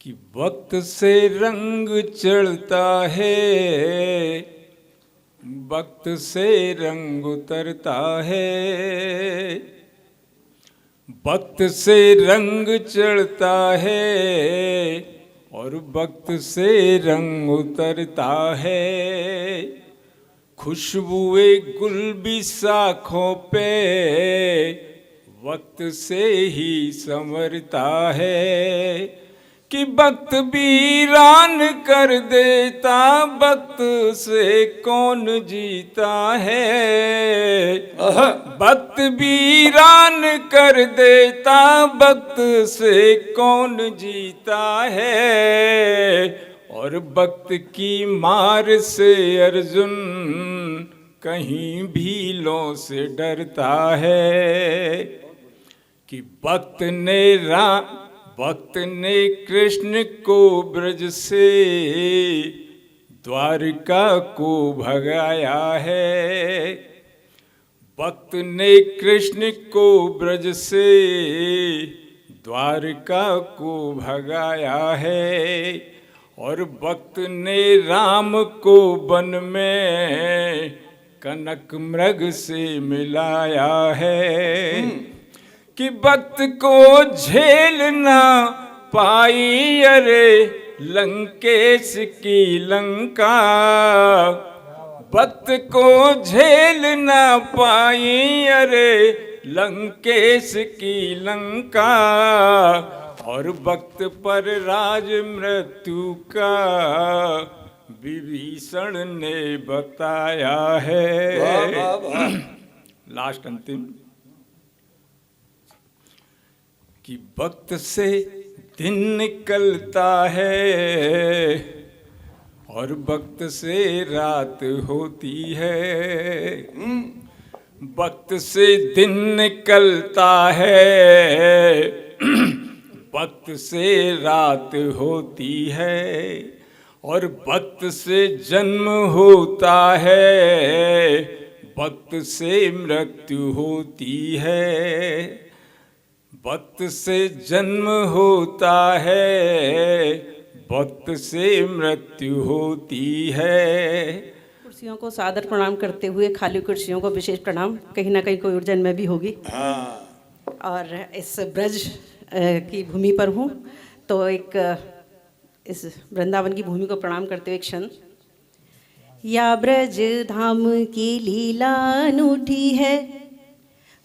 कि वक्त से रंग चढ़ता है, वक्त से रंग उतरता है, वक्त से रंग चढ़ता है और वक्त से रंग उतरता है। खुशबुए गुल भी शाखों पे वक्त से ही संवरता है। कि वक्त वीरान कर देता, वक्त से कौन जीता है। वक्त वीरान कर देता, वक्त से कौन जीता है। और वक्त की मार से अर्जुन कहीं भीलों से डरता है। कि वक्त ने कृष्ण को ब्रज से द्वारिका को भगाया है। वक्त ने कृष्ण को ब्रज से द्वारिका को भगाया है। और वक्त ने राम को वन में कनक मृग से मिलाया है। कि वक्त को झेल ना पाई अरे लंकेश की लंका। वक्त को झेल ना पाई अरे लंकेश की लंका। और वक्त पर राज मृत्यु का विभीषण ने बताया है। लास्ट अंतिम। कि वक्त से दिन निकलता है और वक्त से रात होती है। वक्त से दिन निकलता है, वक्त से रात होती है। और वक्त से जन्म होता है, वक्त से मृत्यु होती है। वक्त से जन्म होता है, वक्त से मृत्यु होती है। कुर्सियों को सादर प्रणाम करते हुए खाली कुर्सियों को विशेष प्रणाम। कहीं ना कहीं कोई ऊर्जन में भी होगी। और इस ब्रज की भूमि पर हूँ तो एक इस वृंदावन की भूमि को प्रणाम करते हुए एक क्षण। या ब्रज धाम की लीला अनूठी है,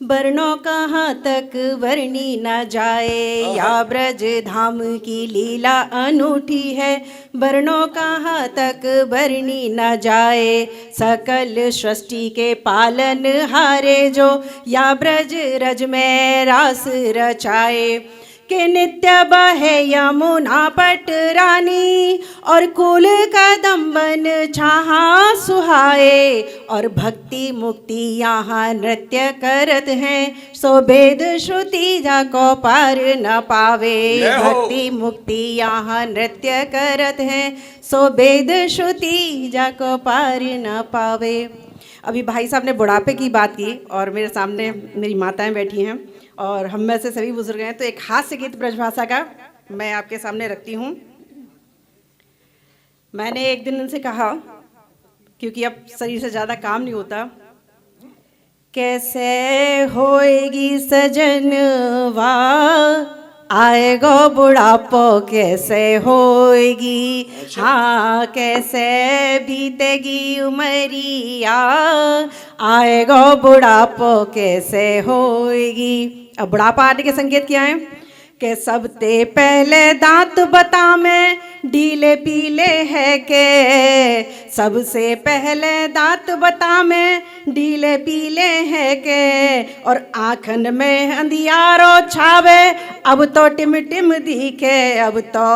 वर्णों कहाँ तक वर्णी न जाए। या ब्रज धाम की लीला अनूठी है, वर्णों कहाँ तक वर्णी न जाए। सकल सृष्टि के पालन हारे जो, या ब्रज रज में रास रचाए। के नित्य बहे यमुना पट रानी, और कुल कदम्बन छाहा सुहाए। और भक्ति मुक्ति यहाँ नृत्य करत हैं, सो भेद श्रुति जाको पार न पावे। भक्ति मुक्ति यहाँ नृत्य करत हैं, सो भेद श्रुति जाको पार न पावे। अभी भाई साहब ने बुढ़ापे की बात की और मेरे सामने मेरी माताएं बैठी हैं और हम में से सभी बुजुर्ग हैं, तो एक हास्य गीत ब्रजभाषा का मैं आपके सामने रखती हूँ। मैंने एक दिन उनसे कहा, क्योंकि अब शरीर से ज़्यादा काम नहीं होता, कैसे होएगी सजनवा आएगो बुढ़ापो कैसे होएगी। हाँ कैसे बीतेगी उमरिया आएगो बुढ़ापो कैसे होएगी। अब बुढ़ापा आने के संकेत क्या हैं कि सबसे पहले दांत बता में ढीले पीले है के। सबसे पहले दांत बता में ढीले पीले है के। और आँखन में अंधियारो छावे अब तो टिम टिम दिखे। अब तो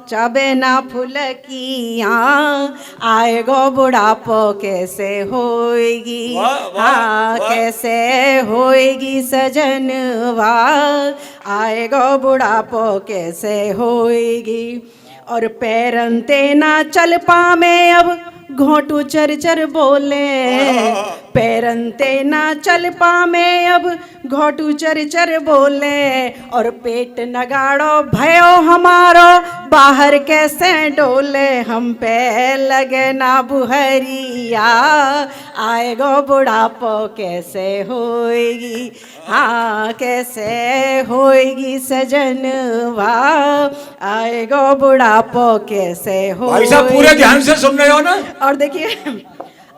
चाबे ना फुलकियाँ आएगो बुढ़ापो कैसे होएगी। हाँ कैसे होएगी सजनवा आएगो बुढ़ापो कैसे होएगी। और पैरन ते ना चल पामे अब घोटू चर चर बोले। पैरंते ना चल पामे अब घोटू चर चर बोले, और पेट नगाड़ो भयो हमारो बाहर कैसे डोले, हम पे लगे ना बुहरिया आएगो बुढ़ापो कैसे होएगी, हाँ कैसे होएगी सजनवा आएगो बुढ़ापो कैसे भाई साहब पूरे होएगी। ध्यान से सुन रहे हो ना? और देखिए,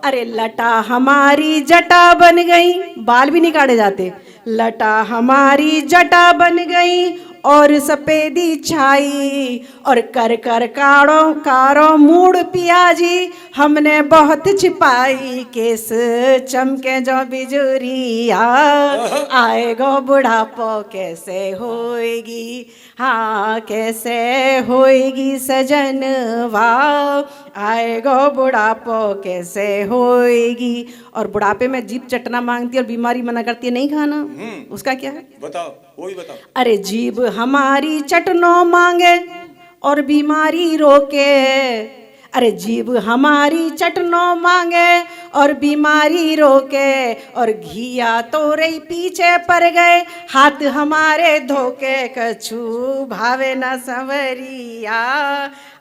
अरे लटा हमारी जटा बन गई, बाल भी नहीं काटे जाते, लटा हमारी जटा बन गई और सफेदी छाई, और कर कर काड़ो कारो मूड पियाजी हमने बहुत छिपाई, केस चमके जो बिजुरिया आएगो बुढ़ापो कैसे होएगी, हाँ कैसे होएगी सजनवा आएगो बुढ़ापो कैसे होएगी। और बुढ़ापे में जीभ चटना मांगती है और बीमारी मना करती है नहीं खाना, उसका क्या है बताओ, वो ही बताओ। अरे जीभ हमारी चटनो मांगे और बीमारी रोके, अरे जीभ हमारी चटनो मांगे और बीमारी रोके, और घिया तोरे पीछे पड़ गए हाथ हमारे धोके, कछु भावे न संवरिया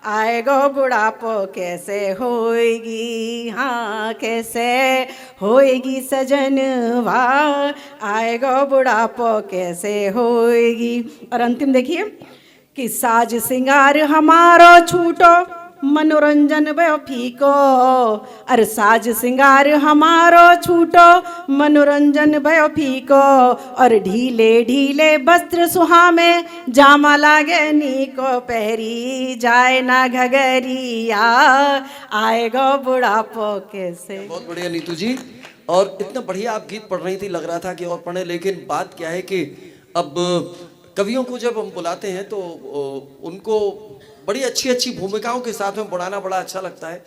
आएगो बुढ़ापो कैसे होएगी, हाँ कैसे होएगी सजनवा आएगो बुढ़ापो कैसे होएगी। और अंतिम देखिए कि साज सिंगार हमारो छूटो मनोरंजन भयो फीको, अरे साज सिंगार हमारो छूटो मनोरंजन भयो फीको, और ढीले ढीले वस्त्र सुहामे जामा लागे नीको, पहरी जाए ना घगरिया आएगो बुढ़ापो कैसे। बहुत बढ़िया नीतू जी, और इतना बढ़िया आप गीत पढ़ रही थी, लग रहा था कि और पढ़े, लेकिन बात क्या है कि अब कवियों को जब हम बुलाते हैं तो उनको बड़ी अच्छी अच्छी भूमिकाओं के साथ में बुलाना बड़ा अच्छा लगता है,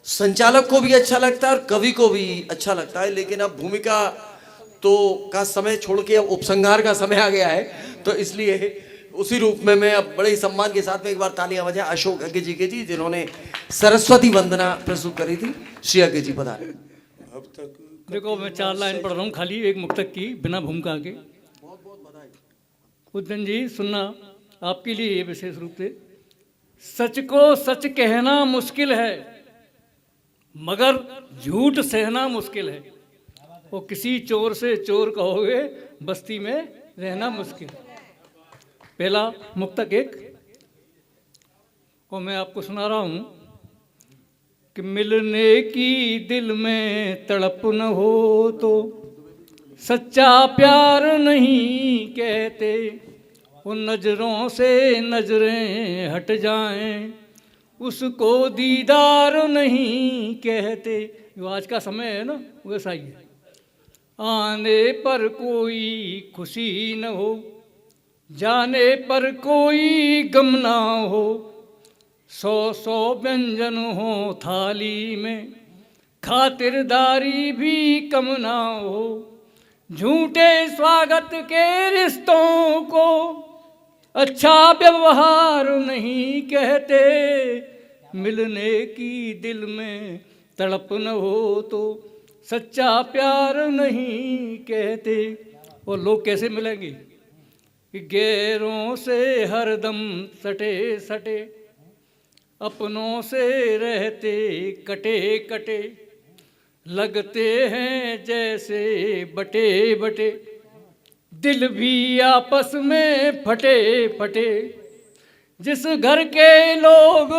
संचालक को भी अच्छा लगता है और कवि को भी अच्छा लगता है, लेकिन अब भूमिका तो का समय छोड़ के अब उपसंहार का समय आ गया है, तो इसलिए उसी रूप में मैं अब बड़े सम्मान के साथ में एक बार तालियां बजाएं अशोक अग्गे जी के जी, जिन्होंने सरस्वती वंदना प्रस्तुत करी थी। श्री अग्गे जी पधारें। देखो मैं 4 लाइन पढ़ रहा हूँ खाली एक मुक्तक की बिना भूमिका के। उद्दन जी सुनना आपके लिए ये विशेष रूप से, सच को सच कहना मुश्किल है मगर झूठ सहना मुश्किल है, वो किसी चोर से चोर कहोगे बस्ती में रहना मुश्किल। पहला मुक्तक एक, और मैं आपको सुना रहा हूँ कि मिलने की दिल में तड़प न हो तो सच्चा प्यार नहीं कहते, उन नजरों से नजरें हट जाएं उसको दीदार नहीं कहते। जो आज का समय है ना वैसा ही है, आने पर कोई खुशी न हो जाने पर कोई गम ना हो, 100 व्यंजन हो थाली में खातिरदारी भी कम ना हो, झूठे स्वागत के रिश्तों को अच्छा व्यवहार नहीं कहते, मिलने की दिल में तड़प न हो तो सच्चा प्यार नहीं कहते। और लोग कैसे मिलेंगे कि गैरों से हरदम सटे सटे, अपनों से रहते कटे कटे, लगते हैं जैसे बटे बटे, दिल भी आपस में फटे फटे, जिस घर के लोग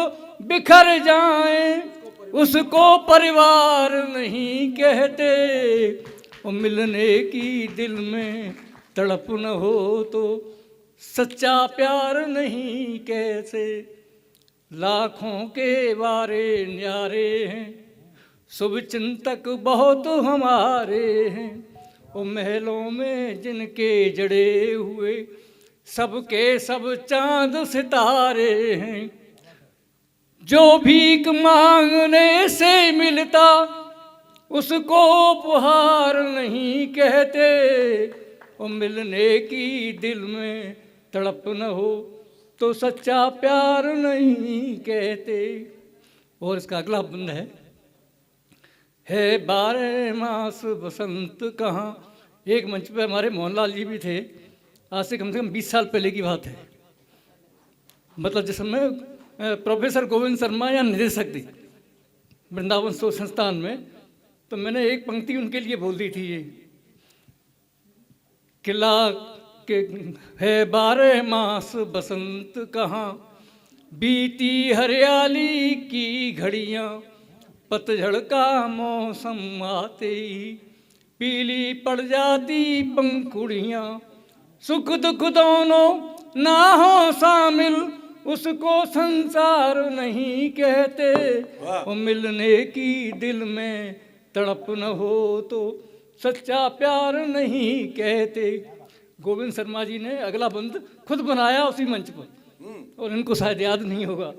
बिखर जाएं उसको परिवार नहीं कहते, और मिलने की दिल में तड़प न हो तो सच्चा प्यार नहीं कैसे। लाखों के बारे न्यारे हैं शुभ चिंतक बहुत हमारे हैं, वो महलों में जिनके जड़े हुए सबके सब चांद सितारे हैं, जो भीख मांगने से मिलता उसको उपहार नहीं कहते, वो मिलने की दिल में तड़प न हो तो सच्चा प्यार नहीं कहते। और इसका अगला बंद है है बारह मास बसंत कहाँ। एक मंच पे हमारे मोहनलाल जी भी थे, आज से कम 20 साल पहले की बात है। मतलब जिस समय प्रोफेसर गोविंद शर्मा या निदेशक थे वृंदावन शोध संस्थान में, तो मैंने एक पंक्ति उनके लिए बोल दी थी, ये किला के है बारह मास बसंत कहाँ, बीती हरियाली की घड़ियाँ, पतझड़ का मौसम आते ही पीली पड़ जाती पंखुड़ियाँ, सुख दुख दोनों ना हो शामिल, उसको संसार नहीं कहते, वो मिलने की दिल में तड़प न हो तो सच्चा प्यार नहीं कहते। गोविंद शर्मा जी ने अगला बंद खुद बनाया उसी मंच पर, और इनको शायद याद नहीं होगा।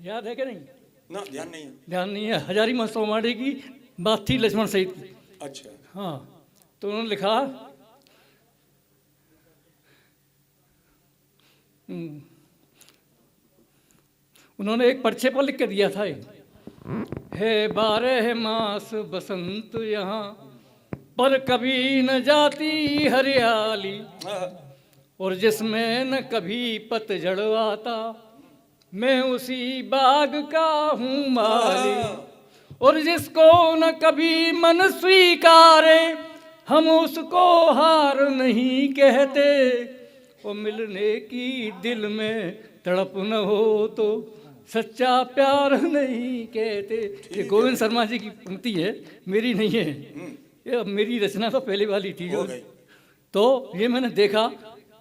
याद है कि नहीं? ना, ध्यान नहीं है। ध्यान नहीं है। हजारी सोमाड़ी की बात थी लक्ष्मण सहित की। अच्छा, हाँ, तो उन्होंने लिखा, उन्होंने एक पर्चे पर लिख के दिया था, है बारह मास बसंत यहाँ, पर कभी न जाती हरियाली, और जिसमें न कभी पतझड़ आता, मैं उसी बाग का हूँ माली, और जिसको न कभी मन स्वीकारे, हम उसको हार नहीं कहते, वो मिलने की दिल में तड़प न हो तो सच्चा प्यार नहीं कहते। ये गोविंद शर्मा जी की पंक्ति है, मेरी नहीं है। ये मेरी रचना तो पहले वाली थी जो, तो ये मैंने देखा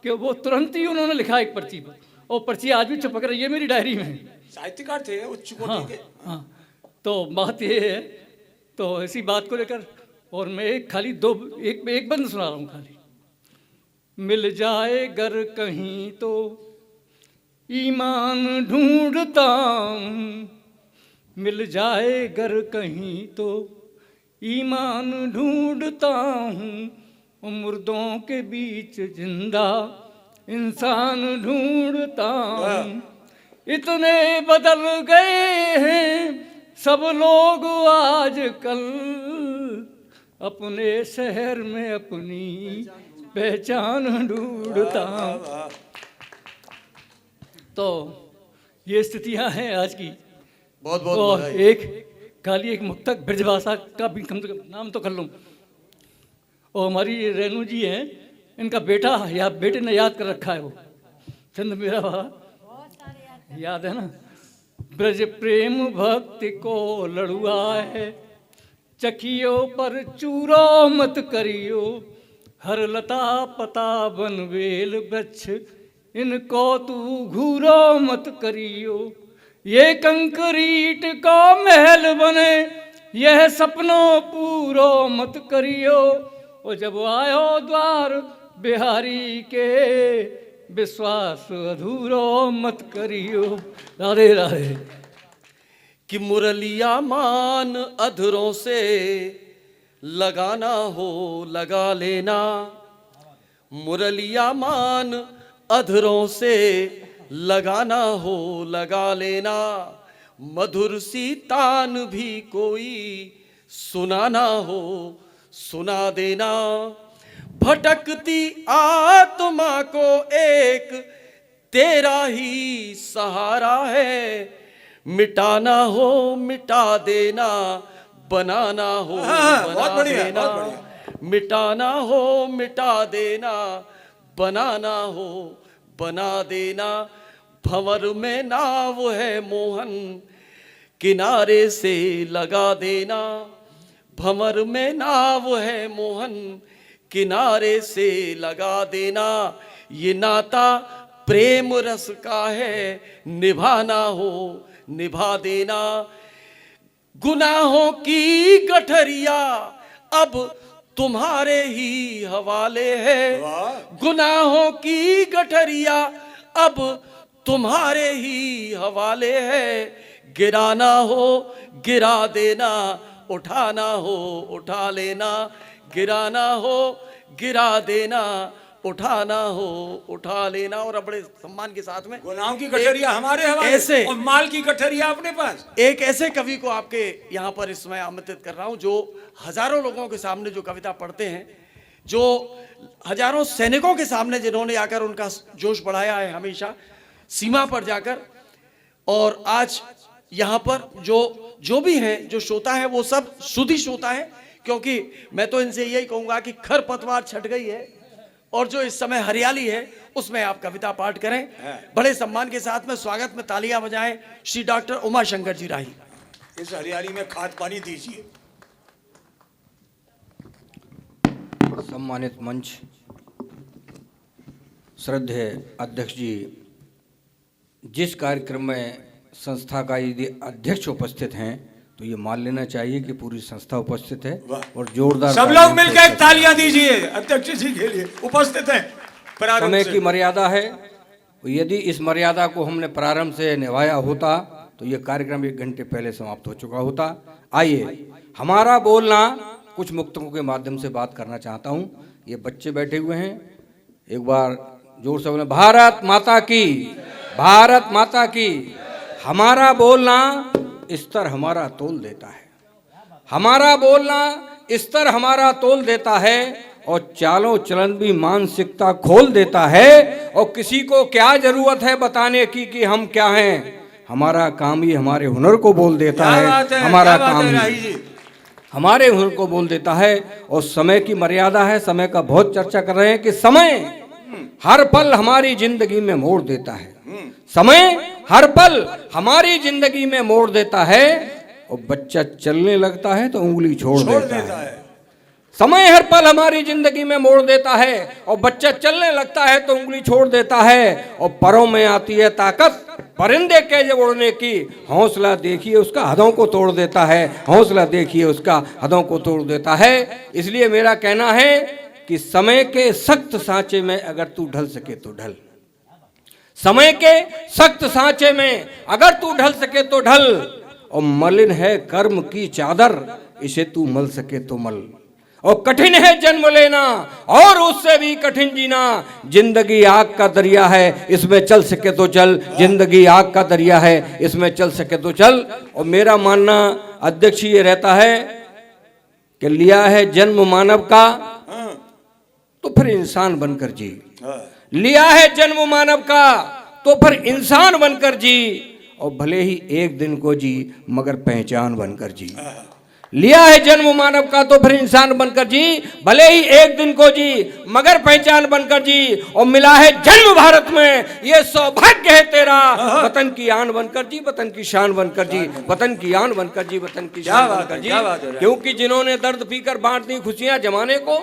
कि वो तुरंत ही उन्होंने लिखा एक पर्ची पर, और पर्ची आज भी छपक रही है मेरी डायरी में। साहित्यकार थे उच्च कोटि हाँ, के। हाँ। तो बात ये है, तो इसी बात को लेकर, और मैं एक खाली एक बंद सुना रहा हूँ खाली। मिल जाए गर कहीं तो ईमान ढूंढता हूँ, मिल जाए गर कहीं तो ईमान ढूंढता हूँ, मुर्दों के बीच जिंदा इंसान ढूंढता हूँ। इतने बदल गए हैं सब लोग आजकल, अपने शहर में अपनी पहचान ढूंढता हूँ। तो ये स्थितियां हैं आज की। बहुत बहुत और बधाई। एक खाली एक मुक्तक ब्रजभाषा का भी कम से कम नाम तो कर लूँ। और हमारी रेणु जी हैं, इनका बेटा या बेटे ने याद कर रखा है, वो चंद मेरा बाबा याद है ना। ब्रज प्रेम भक्ति को लड़ुआ है, चखियो पर चूरो मत करियो, हर लता पता बन वेल वृक्ष, इनको तू घूरो मत करियो। ये कंक्रीट को महल बने, यह सपनों पूरो मत करियो। और जब आयो द्वार बिहारी के, विश्वास अधूरो मत करियो। राधे राधे। कि मुरलिया मान अधरों से लगाना हो लगा लेना, मुरलिया मान अधरों से लगाना हो लगा लेना, मधुर सी तान भी कोई सुनाना हो सुना देना। भटकती आत्मा को एक तेरा ही सहारा है, मिटाना हो मिटा देना, बनाना हो बहुत बना बढ़िया, देना, बहुत बढ़िया। मिटाना हो मिटा देना, बनाना हो बना देना। भंवर में नाव है मोहन, किनारे से लगा देना, भंवर में नाव है मोहन, किनारे से लगा देना। ये नाता प्रेम रस का है, निभाना हो निभा देना। गुनाहों की गठरिया अब तुम्हारे ही हवाले है, गुनाहों की गठरिया अब तुम्हारे ही हवाले है। गिराना हो गिरा देना, उठाना हो उठा लेना, गिराना हो गिरा देना, उठाना हो उठा लेना, और बड़े सम्मान के साथ में गुलाम की गठरिया हमारे हवाले ऐसे और माल की गठरिया अपने पास। एक ऐसे कवि को आपके यहाँ पर इस समय आमंत्रित कर रहा हूँ जो हजारों लोगों के सामने जो कविता पढ़ते हैं, जो हजारों सैनिकों के सामने जिन्होंने आकर उनका जोश बढ़ाया है हमेशा सीमा पर जाकर, और आज यहाँ पर जो भी हैं, जो श्रोता है वो सब सुधी श्रोता है, क्योंकि मैं तो इनसे यही कहूँगा कि खर पतवार छट गई है और जो इस समय हरियाली है उसमें आप कविता पाठ करें। बड़े सम्मान के साथ में स्वागत में तालियां बजाएं श्री डॉक्टर उमा शंकर जी राही। इस हरियाली में खाद पानी दीजिए। सम्मानित मंच, श्रद्धेय अध्यक्ष जी, जिस कार्यक्रम में संस्था का यदि अध्यक्ष उपस्थित हैं तो ये मान लेना चाहिए कि पूरी संस्था उपस्थित है और जोरदार सब लोग मिलकर तालियां दीजिए अध्यक्ष जी के लिए, उपस्थित हैं। समय की मर्यादा है, यदि इस मर्यादा को हमने प्रारंभ से निभाया होता तो ये कार्यक्रम 1 घंटे पहले समाप्त हो चुका होता। आइए, हमारा बोलना कुछ मुक्तकों के माध्यम से बात करना चाहता हूँ। ये बच्चे बैठे हुए हैं, एक बार जोर से बोले भारत माता की, भारत माता की। हमारा बोलना स्तर हमारा तोल देता है, हमारा बोलना स्तर हमारा तोल देता है और चालों चलन भी मानसिकता खोल देता है। और किसी को क्या जरूरत है बताने की कि हम क्या हैं, हमारा काम ही हमारे हुनर को बोल देता है, हमारा काम ही हमारे हुनर को बोल देता है। और समय की मर्यादा है, समय का बहुत चर्चा कर रहे हैं कि समय हर पल हमारी जिंदगी में मोड़ देता है, समय हर पल हमारी जिंदगी में मोड़ देता है। और बच्चा चलने लगता है तो उंगली छोड़ देता है। समय हर पल हमारी जिंदगी में मोड़ देता है और बच्चा चलने लगता है तो उंगली छोड़ देता है। और परों में आती है ताकत परिंदे के जब उड़ने की, हौसला देखिए उसका हदों को तोड़ देता है, हौसला देखिए उसका हदों को तोड़ देता है। इसलिए मेरा कहना है कि समय के सख्त सांचे में अगर तू ढल सके तो ढल, समय के सख्त सांचे में अगर तू ढल सके तो ढल। और मलिन है कर्म की चादर, इसे तू मल सके तो मल। और कठिन है जन्म लेना और उससे भी कठिन जीना, जिंदगी आग का दरिया है, इसमें चल सके तो चल, जिंदगी आग का दरिया है, इसमें चल सके तो चल। और मेरा मानना अध्यक्ष ये रहता है कि लिया है जन्म मानव का तो फिर इंसान बनकर जी, लिया है जन्म मानव का तो फिर इंसान बनकर जी। और भले ही एक दिन को जी मगर पहचान बनकर जी, लिया है जन्म मानव का तो फिर इंसान बनकर जी, भले ही एक दिन को जी मगर पहचान बनकर जी। और मिला है जन्म भारत में, ये सौभाग्य है तेरा, वतन की आन बनकर जी, वतन की शान बनकर जी, वतन की आन बनकर जी, वतन की शान बनकर जी। क्योंकि जिन्होंने दर्द पीकर बांट दी खुशियां जमाने को,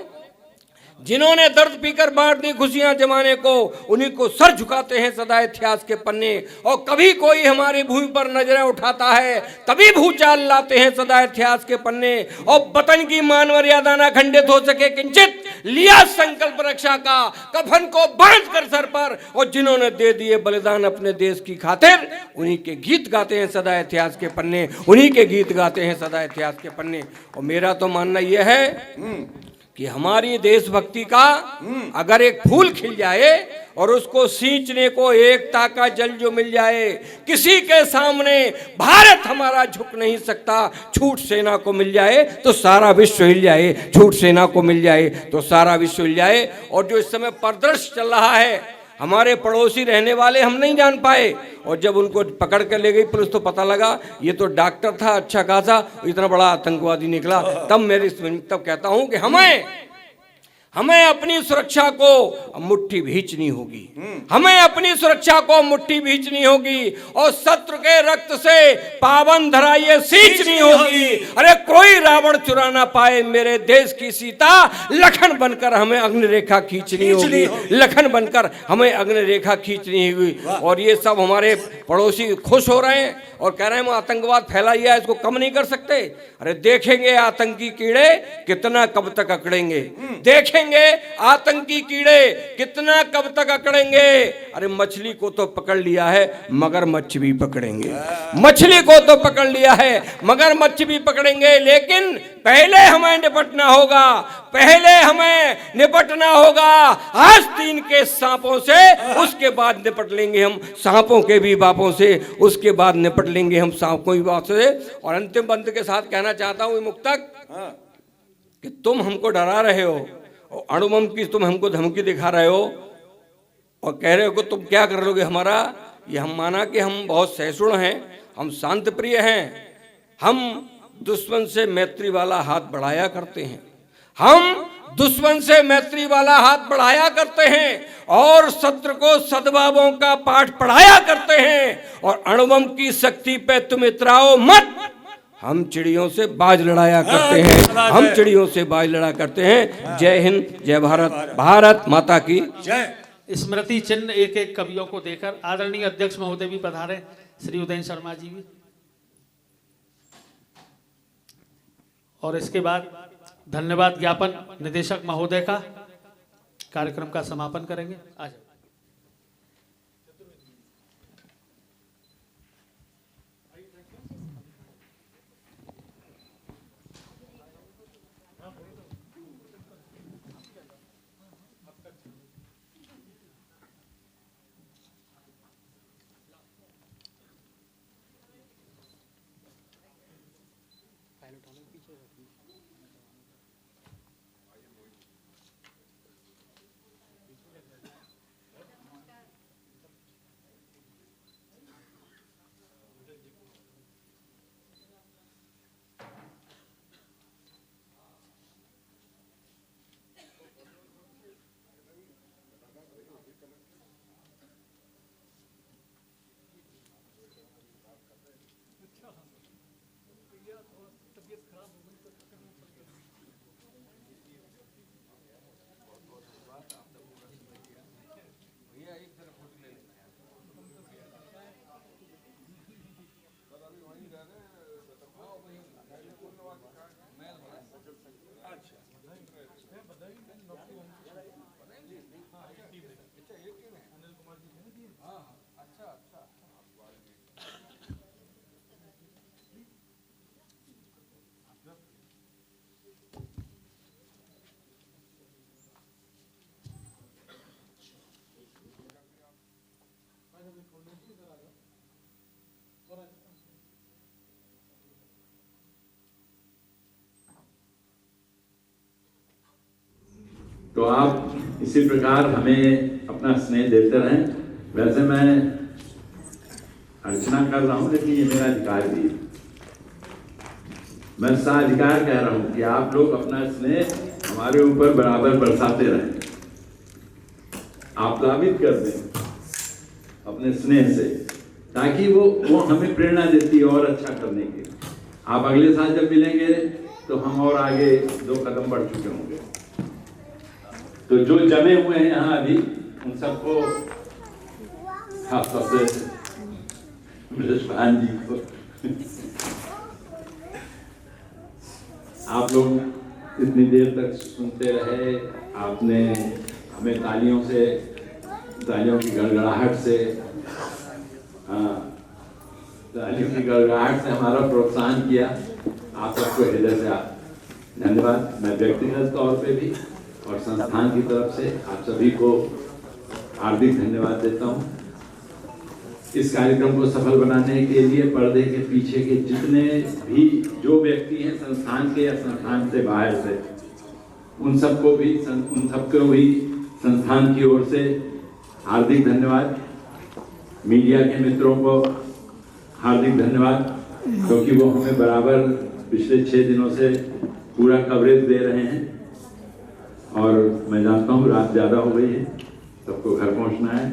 जिन्होंने दर्द पीकर बांट दी खुशियां जमाने को, उन्हीं को सर झुकाते हैं सदा इतिहास के पन्ने। और कभी कोई हमारी भूमि पर नजरें उठाता है तभी भूचाल लाते हैं सदा इतिहास के पन्ने। और वतन की मान मर्यादा ना खंडित हो सके किंचित, लिया संकल्प रक्षा का, कफन को बांध कर सर पर। और जिन्होंने दे दिए बलिदान अपने देश की खातिर, उन्हीं के गीत गाते हैं सदा इतिहास के पन्ने, उन्हीं के गीत गाते हैं सदा इतिहास के पन्ने। और मेरा तो मानना यह है कि हमारी देशभक्ति का अगर एक फूल खिल जाए और उसको सींचने को एकता का जल जो मिल जाए, किसी के सामने भारत हमारा झुक नहीं सकता। छूट सेना को मिल जाए तो सारा विश्व हिल जाए, छूट सेना को मिल जाए तो सारा विश्व हिल जाए। और जो इस समय परिदृश्य चल रहा है, हमारे पड़ोसी रहने वाले हम नहीं जान पाए, और जब उनको पकड़ कर ले गई पुलिस तो पता लगा ये तो डॉक्टर था अच्छा खासा, इतना बड़ा आतंकवादी निकला। तब तब कहता हूं कि हमें अपनी सुरक्षा को मुट्ठी भींचनी होगी, हमें अपनी सुरक्षा को मुट्ठी भींचनी होगी। और शत्रु के रक्त से पावन धरा ये सींचनी होगी। अरे कोई रावण चुरा ना पाए मेरे देश की सीता, लखन बनकर हमें अग्नि रेखा खींचनी होगी, लखन बनकर हमें अग्नि रेखा खींचनी होगी। और ये सब हमारे पड़ोसी खुश हो रहे हैं और कह रहे हैं हम आतंकवाद फैलाया है, इसको कम नहीं कर सकते। अरे देखेंगे आतंकी कीड़े कितना कब तक अकड़ेंगे, देखेंगे पकड़ेंगे आतंकी कीड़े, कितना कब तक अकड़ेंगे। अरे मछली को तो पकड़ लिया है, मगरमच्छ भी पकड़ेंगे। मछली को तो पकड़ लिया है, मगरमच्छ भी पकड़ेंगे, लेकिन पहले हमें निपटना होगा, पहले हमें निपटना होगा आस्तीन के सांपों से, उसके बाद निपट लेंगे हम सांपों के भी बापों से, उसके बाद निपट लेंगे हम सांपों की बात से। और अंतिम बंद के साथ कहना चाहता हूं मुक्तक कि तुम हमको डरा रहे हो और अणुबम की तुम हमको धमकी दिखा रहे हो और कह रहे हो कि तुम क्या कर लोगे हमारा। ये हम माना कि हम बहुत सहिष्णु हैं, हम शांत प्रिय हैं, हम दुश्मन से मैत्री वाला हाथ बढ़ाया करते हैं, हम दुश्मन से मैत्री वाला हाथ बढ़ाया करते हैं और शत्रु को सद्भावों का पाठ पढ़ाया करते हैं। और अणुबम की शक्ति पे तुम इतराओ मत, हम चिड़ियों से बाज लड़ाया करते हैं, हम चिड़ियों से बाज लड़ा करते हैं। जय हिंद, जय भारत, भारत माता की जय। स्मृति चिन्ह एक एक कवियों को देकर आदरणीय अध्यक्ष महोदय भी पधारे, श्री उदयन शर्मा जी भी, और इसके बाद धन्यवाद ज्ञापन निदेशक महोदय का कार्यक्रम का समापन करेंगे। आ जाओ। तो आप इसी प्रकार हमें अपना स्नेह देते रहें। वैसे मैं अर्चना कर रहा हूं, लेकिन ये मेरा अधिकार भी है। मैं साधिकार कह रहा हूं कि आप लोग अपना स्नेह हमारे ऊपर बराबर बरसाते रहें, आप प्लावित कर दें अपने स्नेह से, ताकि वो हमें प्रेरणा देती है और अच्छा करने की। आप अगले साल जब मिलेंगे तो हम और आगे 2 कदम बढ़ चुके होंगे। तो जो जमे हुए हैं यहाँ अभी, उन सबको खासतौर से ब्रजभान जी को आप लोग इतनी देर तक सुनते रहे, आपने हमें तालियों की गड़गड़ाहट से हमारा प्रोत्साहन किया। आप सबको हृदय से धन्यवाद। मैं व्यक्तिगत तौर पे भी और संस्थान की तरफ से आप सभी को हार्दिक धन्यवाद देता हूं। इस कार्यक्रम को सफल बनाने के लिए पर्दे के पीछे के जितने भी जो व्यक्ति हैं संस्थान के या संस्थान से बाहर से, उन सबको भी संस्थान की ओर से हार्दिक धन्यवाद। मीडिया के मित्रों को हार्दिक धन्यवाद, क्योंकि वो हमें बराबर पिछले 6 दिनों से पूरा कवरेज दे रहे हैं। और मैं जानता हूँ रात ज़्यादा हो गई है, सबको घर पहुँचना है,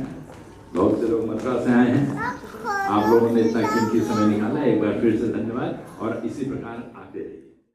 बहुत से लोग मथुरा से आए हैं। आप लोगों ने इतना कीमती समय निकाला, एक बार फिर से धन्यवाद। और इसी प्रकार आते रहिए।